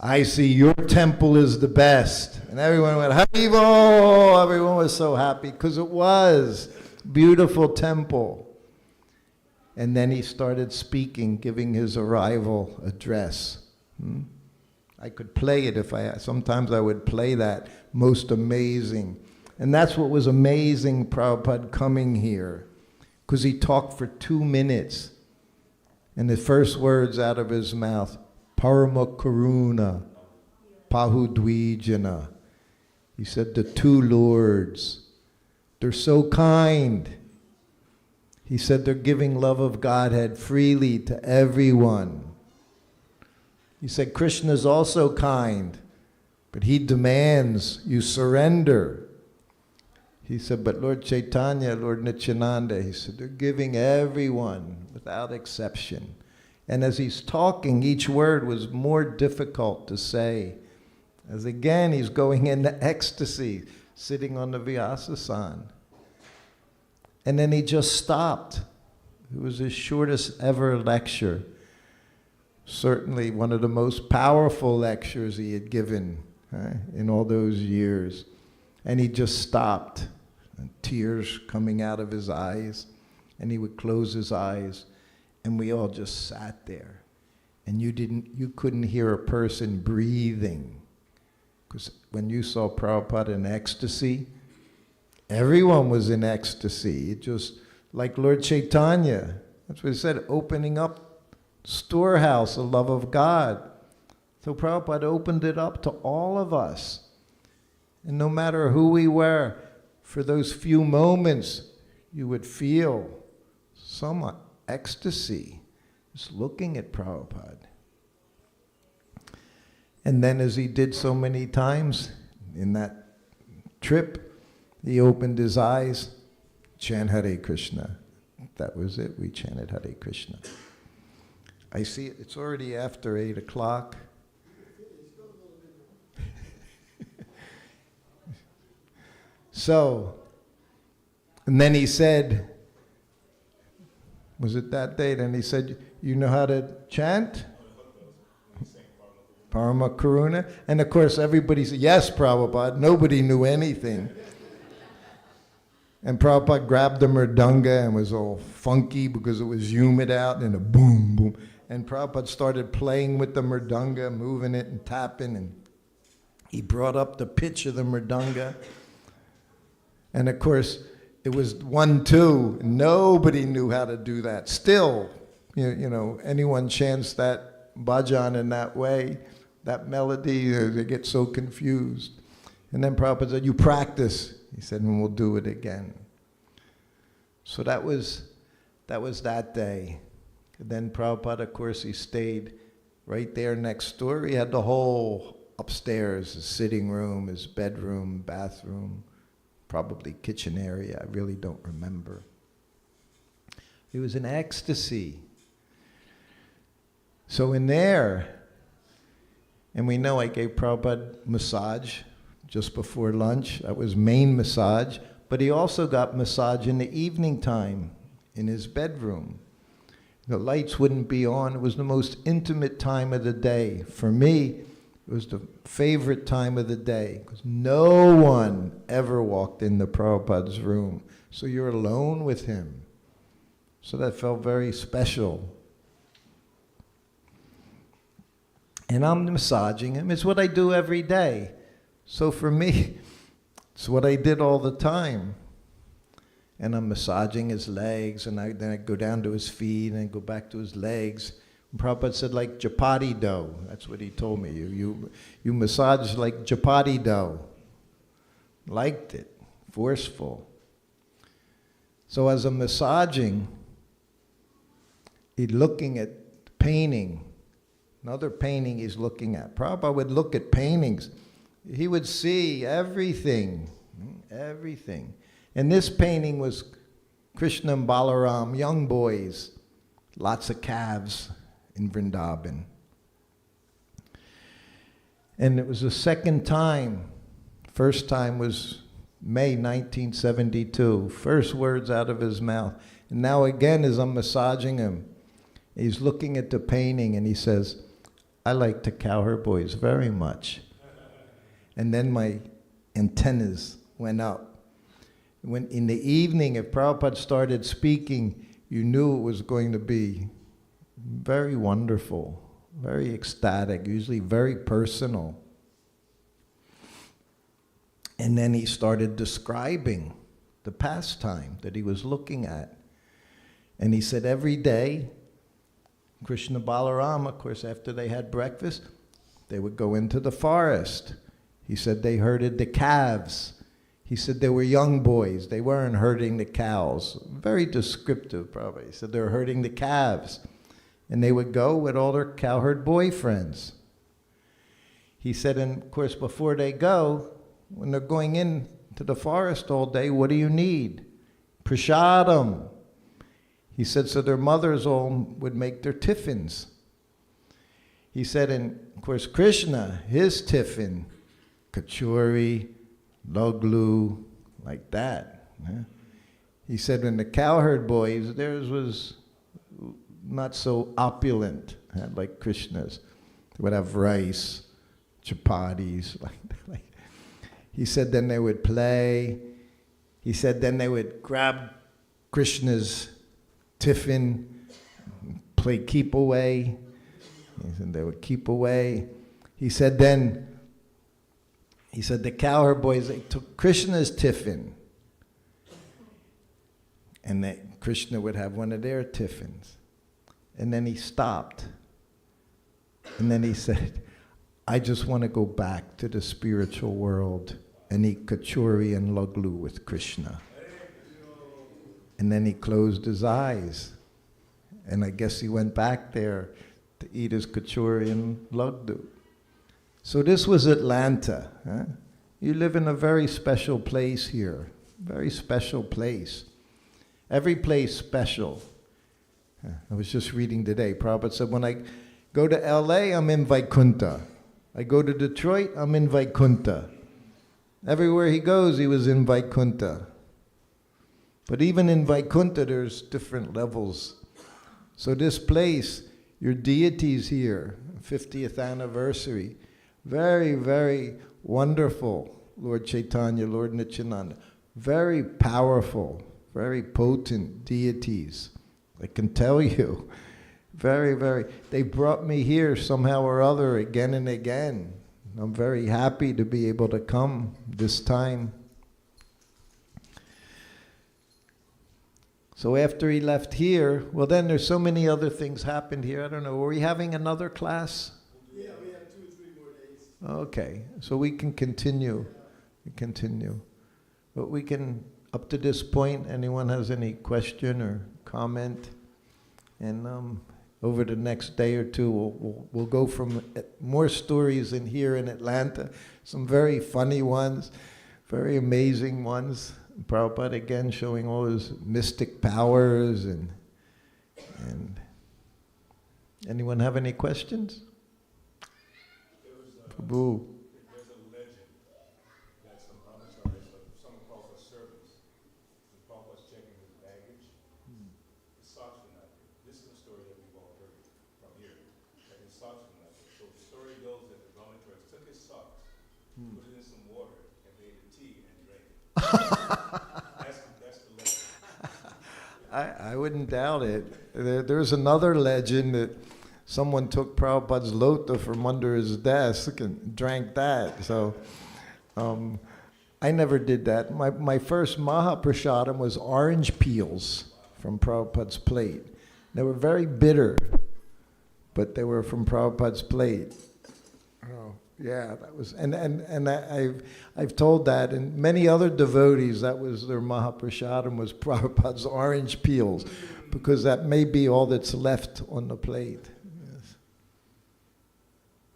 I see your temple is the best. And everyone went, Haribo! Everyone was so happy because it was a beautiful temple. And then he started speaking, giving his arrival address. I could play it sometimes I would play that. Most amazing. And that's what was amazing, Prabhupada coming here. Because he talked for 2 minutes. And the first words out of his mouth, Parama Karuna, Pahudvijana. He said, the two Lords, they're so kind. He said they're giving love of Godhead freely to everyone. He said Krishna's also kind, but he demands you surrender. He said, but Lord Chaitanya, Lord Nityananda, he said, they're giving everyone without exception. And as he's talking, each word was more difficult to say. As again, he's going into ecstasy, sitting on the Vyasasana. And then he just stopped. It was his shortest ever lecture. Certainly one of the most powerful lectures he had given in all those years. And he just stopped, and tears coming out of his eyes. And he would close his eyes. And we all just sat there. And you couldn't hear a person breathing. Because when you saw Prabhupada in ecstasy, everyone was in ecstasy. It just, like Lord Chaitanya, that's what he said, opening up storehouse, the love of God. So Prabhupada opened it up to all of us. And no matter who we were, for those few moments, you would feel some ecstasy, just looking at Prabhupada. And then as he did so many times in that trip, he opened his eyes, chant Hare Krishna. That was it, we chanted Hare Krishna. I see it, it's already after 8 o'clock. So, and then he said, was it that day? Then he said, you know how to chant? Parama Karuna. And of course everybody said, yes, Prabhupada. Nobody knew anything. And Prabhupada grabbed the mridanga and was all funky because it was humid out, and a boom, boom. And Prabhupada started playing with the mridanga, moving it and tapping, and he brought up the pitch of the mridanga. And of course, it was 1-2. Nobody knew how to do that. Still, you know, anyone chants that bhajan in that way, that melody, they get so confused. And then Prabhupada said, you practice. He said, and we'll do it again. So that was that day. Then Prabhupada, of course, he stayed right there next door. He had the whole upstairs, his sitting room, his bedroom, bathroom, probably kitchen area. I really don't remember. He was in ecstasy. So in there, and we know I gave Prabhupada massage just before lunch. That was main massage. But he also got massage in the evening time in his bedroom. The lights wouldn't be on. It was the most intimate time of the day. For me, it was the favorite time of the day because no one ever walked into Prabhupada's room. So you're alone with him. So that felt very special. And I'm massaging him. It's what I do every day. So for me, it's what I did all the time. And I'm massaging his legs, and then I go down to his feet, and I go back to his legs. And Prabhupada said, like chapati dough. That's what he told me. You massage like chapati dough. Liked it. Forceful. So as I'm massaging, he's looking at the painting. Another painting he's looking at. Prabhupada would look at paintings. He would see everything. Everything. And this painting was Krishna and Balaram, young boys, lots of calves in Vrindavan. And it was the second time. First time was May 1972. First words out of his mouth. And now again, as I'm massaging him, he's looking at the painting and he says, I like the cowherd boys very much. And then my antennas went up. When in the evening, if Prabhupada started speaking, you knew it was going to be very wonderful, very ecstatic, usually very personal. And then he started describing the pastime that he was looking at. And he said every day, Krishna Balaram, of course, after they had breakfast, they would go into the forest. He said they herded the calves. He said they were young boys. They weren't herding the cows. Very descriptive, probably. He said they were herding the calves. And they would go with all their cowherd boyfriends. He said, and of course, before they go, when they're going into the forest all day, what do you need? Prasadam. He said, so their mothers all would make their tiffins. He said, and of course, Krishna, his tiffin, kachori, loglu, like that. Yeah. He said, when the cowherd boys, theirs was not so opulent, like Krishna's. They would have rice, chapatis, like that. He said then they would play. He said then they would grab Krishna's tiffin, play keep away. He said they would keep away. He said then, the cowherd boys, they took Krishna's tiffin. And Krishna would have one of their tiffins. And then he stopped. And then he said, I just want to go back to the spiritual world and eat kachori and laglu with Krishna. And then he closed his eyes. And I guess he went back there to eat his kachori and laglu. So this was Atlanta. Huh? You live in a very special place here. Very special place. Every place special. I was just reading today. Prabhupada said, when I go to LA, I'm in Vaikunta. I go to Detroit, I'm in Vaikunta. Everywhere he goes, he was in Vaikunta. But even in Vaikunta, there's different levels. So this place, your deities here, 50th anniversary, very, very wonderful. Lord Chaitanya, Lord Nityananda, very powerful, very potent deities. I can tell you, very, very. They brought me here somehow or other again and again. I'm very happy to be able to come this time. So after he left here, well then there's so many other things happened here. I don't know, were we having another class? Yeah, we have 2 or 3 more days. Okay, so we can continue. We continue. But we can, up to this point, anyone has any question or comment? And over the next day or two, we'll go from more stories in here in Atlanta, some very funny ones, very amazing ones. Prabhupada again showing all his mystic powers and anyone have any questions? Prabhu. There's a legend that some amateurs, someone calls for servants. The Prabhupada's checking his baggage. His socks were not there. This is a story that we've all heard from here. That his socks were not there. So the story goes that the amateurs took his socks, put it in some water, and made a tea and drank it. That's the legend. I wouldn't doubt it. There's another legend that someone took Prabhupada's lota from under his desk and drank that. So I never did that. My first Mahaprasadam was orange peels from Prabhupada's plate. They were very bitter, but they were from Prabhupada's plate. Oh, yeah, that was, and I've told that, and many other devotees, that was their Mahaprasadam, was Prabhupada's orange peels, because that may be all that's left on the plate. Yes.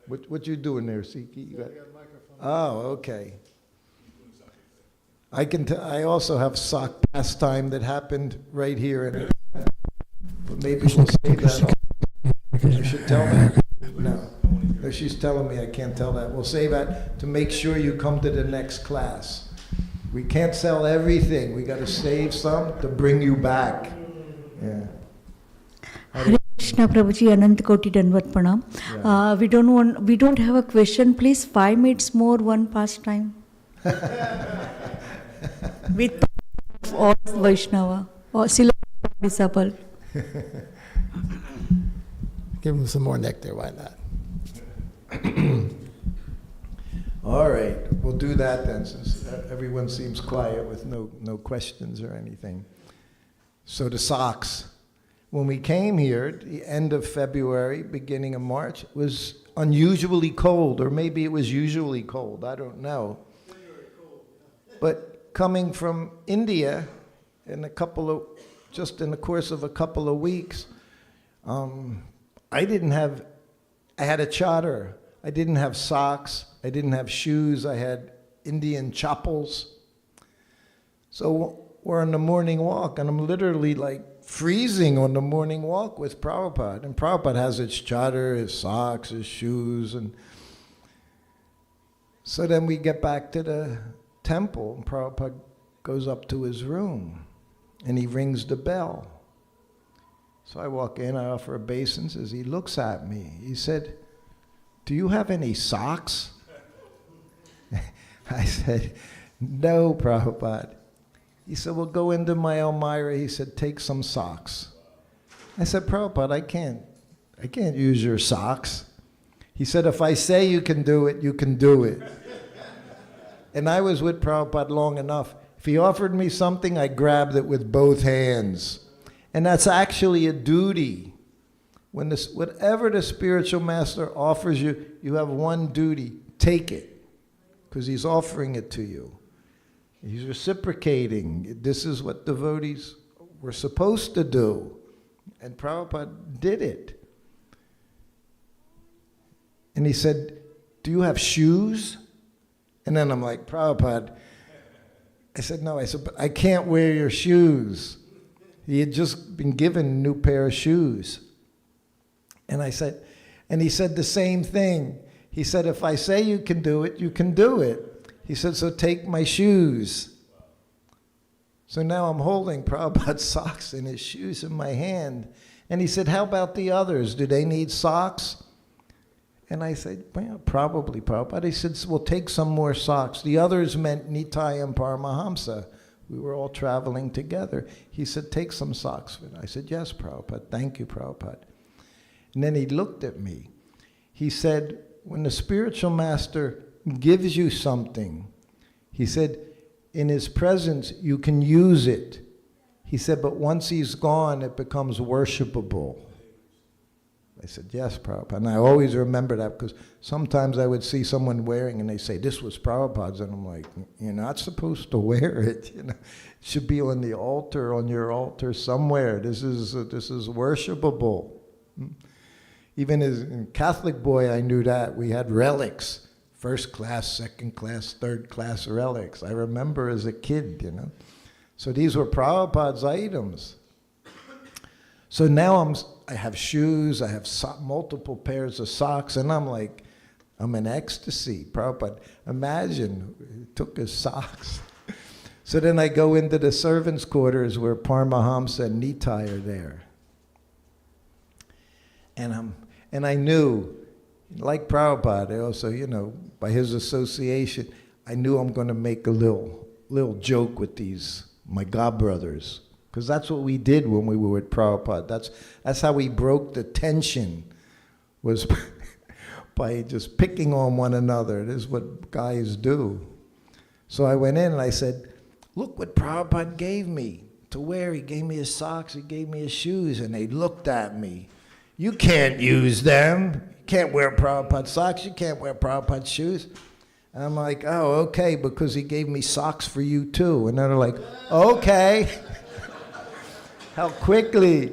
What you doing there, Siki? You got a microphone. Oh, okay. I also have sock pastime that happened right here in it. But maybe we'll say that. You should tell me. No. She's telling me I can't tell that. We'll say that to make sure you come to the next class. We can't sell everything. We got to save some to bring you back. Yeah. Hare Krishna Prabhuji, Anant Koti Danvat Pranam. We don't have a question. Please, 5 minutes more, one pastime. With all Vaishnava or Srila disciple. Give him some more nectar, why not? All right, we'll do that then, since everyone seems quiet with no questions or anything. So the socks. When we came here, at the end of February, beginning of March, it was unusually cold, or maybe it was usually cold, I don't know. But coming from India, just in the course of a couple of weeks, I had a chadar. I didn't have socks, I didn't have shoes, I had Indian chappals. So we're on the morning walk, and I'm literally like freezing on the morning walk with Prabhupada. And Prabhupada has his chadar, his socks, his shoes. And so then we get back to the temple, and Prabhupada goes up to his room, and he rings the bell. So I walk in, I offer a basin, says, he looks at me. He said, "Do you have any socks?" I said, "No, Prabhupada." He said, "Well, go into my Almira." He said, "Take some socks." I said, "Prabhupada, I can't use your socks." He said, "If I say you can do it, you can do it." And I was with Prabhupada long enough. If he offered me something, I grabbed it with both hands. And that's actually a duty. Whatever the spiritual master offers you, you have one duty: take it, because he's offering it to you. He's reciprocating. This is what devotees were supposed to do. And Prabhupada did it. And he said, "Do you have shoes?" And then I'm like, "Prabhupada," I said, "No." I said, "But I can't wear your shoes." He had just been given a new pair of shoes. And he said the same thing. He said, "If I say you can do it, you can do it." He said, "So take my shoes." So now I'm holding Prabhupada's socks and his shoes in my hand. And he said, "How about the others? Do they need socks?" And I said, "Well, probably, Prabhupada." He said, "Well, take some more socks." The others meant Nitai and Paramahamsa. We were all traveling together. He said, "Take some socks." I said, "Yes, Prabhupada. Thank you, Prabhupada." And then he looked at me. He said, when the spiritual master gives you something, he said, in his presence, you can use it. He said, but once he's gone, it becomes worshipable. I said, yes, Prabhupada. And I always remember that because sometimes I would see someone wearing and they say, this was Prabhupada's. And I'm like, you're not supposed to wear it. You know, it should be on the altar, on your altar somewhere. This is worshipable. Even as a Catholic boy, I knew that. We had relics, first class, second class, third class relics. I remember as a kid, you know. So these were Prabhupada's items. So now I have shoes, I have multiple pairs of socks, and I'm in ecstasy. Prabhupada, imagine, he took his socks. So then I go into the servants' quarters where Paramahamsa and Nitai are there. And I knew, like Prabhupada, also, you know, by his association, I knew I'm going to make a little joke with my godbrothers. Because that's what we did when we were with Prabhupada. That's how we broke the tension, was by just picking on one another. This is what guys do. So I went in and I said, look what Prabhupada gave me to wear. He gave me his socks, he gave me his shoes, and they looked at me. You can't use them. You can't wear Prabhupada's socks, you can't wear Prabhupada's shoes. And I'm like, oh, okay, because he gave me socks for you too. And they're like, okay. How quickly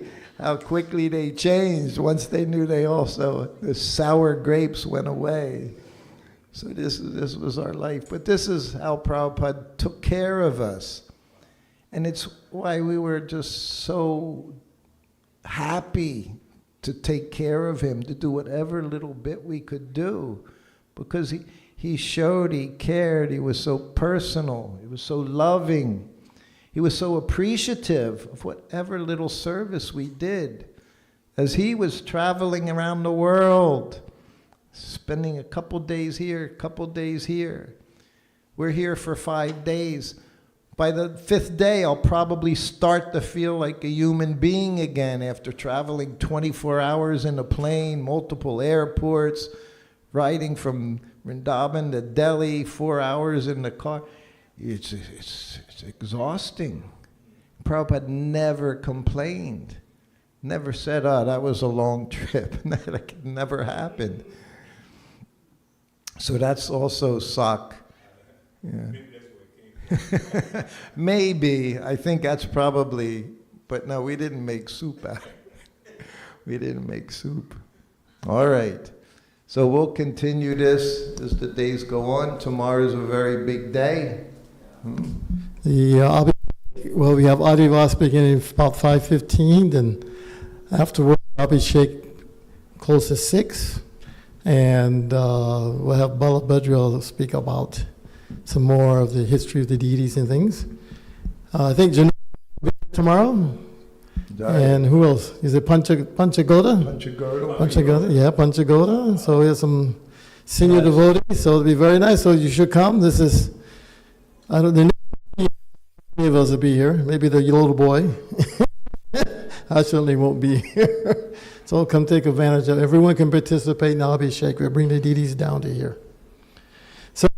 they changed once they knew the sour grapes went away. So this was our life. But this is how Prabhupada took care of us. And it's why we were just so happy to take care of him, to do whatever little bit we could do. Because he showed he cared, he was so personal, he was so loving. He was so appreciative of whatever little service we did. As he was traveling around the world, spending a couple days here, a couple days here. We're here for 5 days. By the 5th day, I'll probably start to feel like a human being again after traveling 24 hours in a plane, multiple airports, riding from Vrindavan to Delhi, 4 hours in the car. It's exhausting. Prabhupada never complained. Never said, oh, that was a long trip. That never happened. So that's also sock. Yeah. Maybe. I think that's probably, but no, we didn't make soup out of it. We didn't make soup. All right. So we'll continue this as the days go on. Tomorrow's a very big day. We have Adivas beginning about 5:15, then afterward Abhishek close to 6, and we'll have Balabhadra speak about some more of the history of the deities and things. I think Janine will be tomorrow. And who else? Is it Panchagoda? Panchagoda, yeah, Panchagoda. So we have some senior devotees, so it'll be very nice. So you should come. This is, I don't know, any of us will be here. Maybe the little boy. I certainly won't be here. So come take advantage of it. Everyone can participate in Abhishek. We'll bring the deities down to here. So,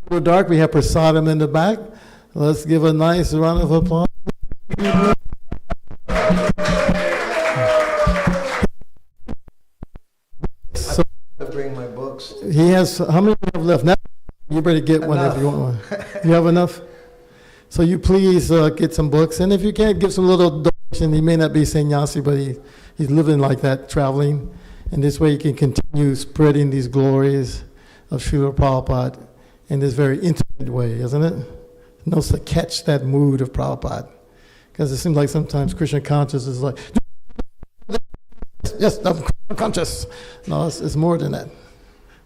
we're dark. We have prasadam in the back. Let's give a nice round of applause. So, to bring my books. He has, how many do you have left? Now, you better get one if you want one. You have enough? So you please get some books. And if you can't, give some little donation. He may not be sannyasi, but he's living like that, traveling. And this way he can continue spreading these glories of Srila Prabhupada in this very intimate way, isn't it? He knows to catch that mood of Prabhupada. Because it seems like sometimes Krishna consciousness is like, yes, I'm conscious. No, it's more than that.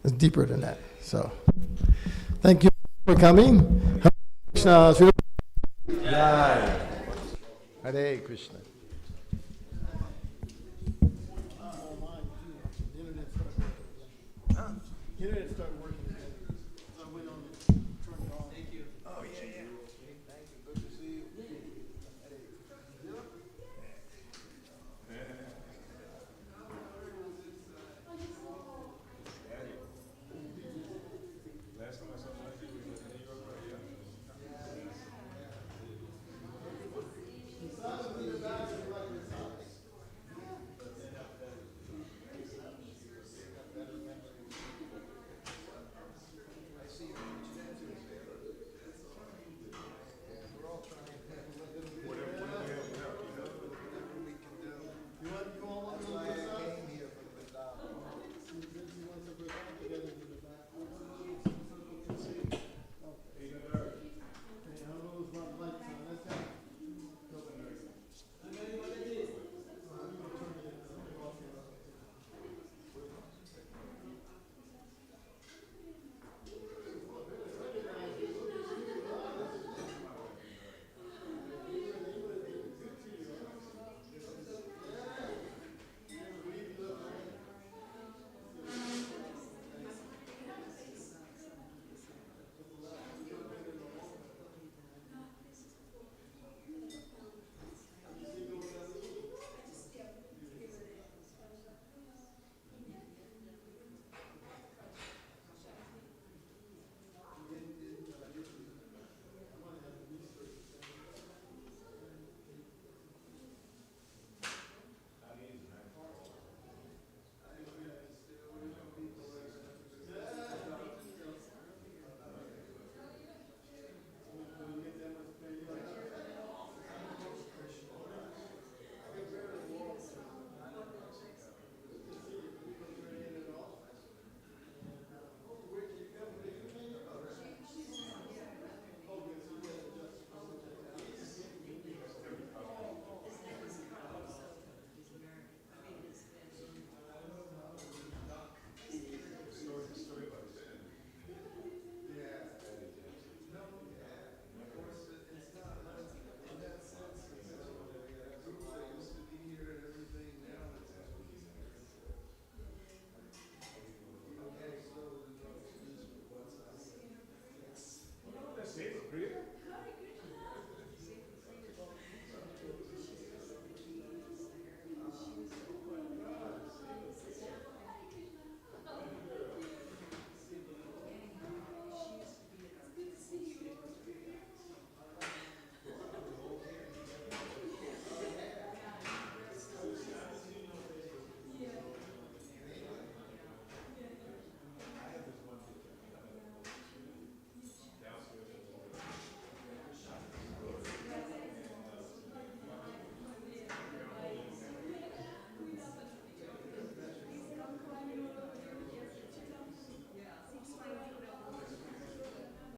It's deeper than that. So, thank you for coming. Hare Krishna. Hare Krishna.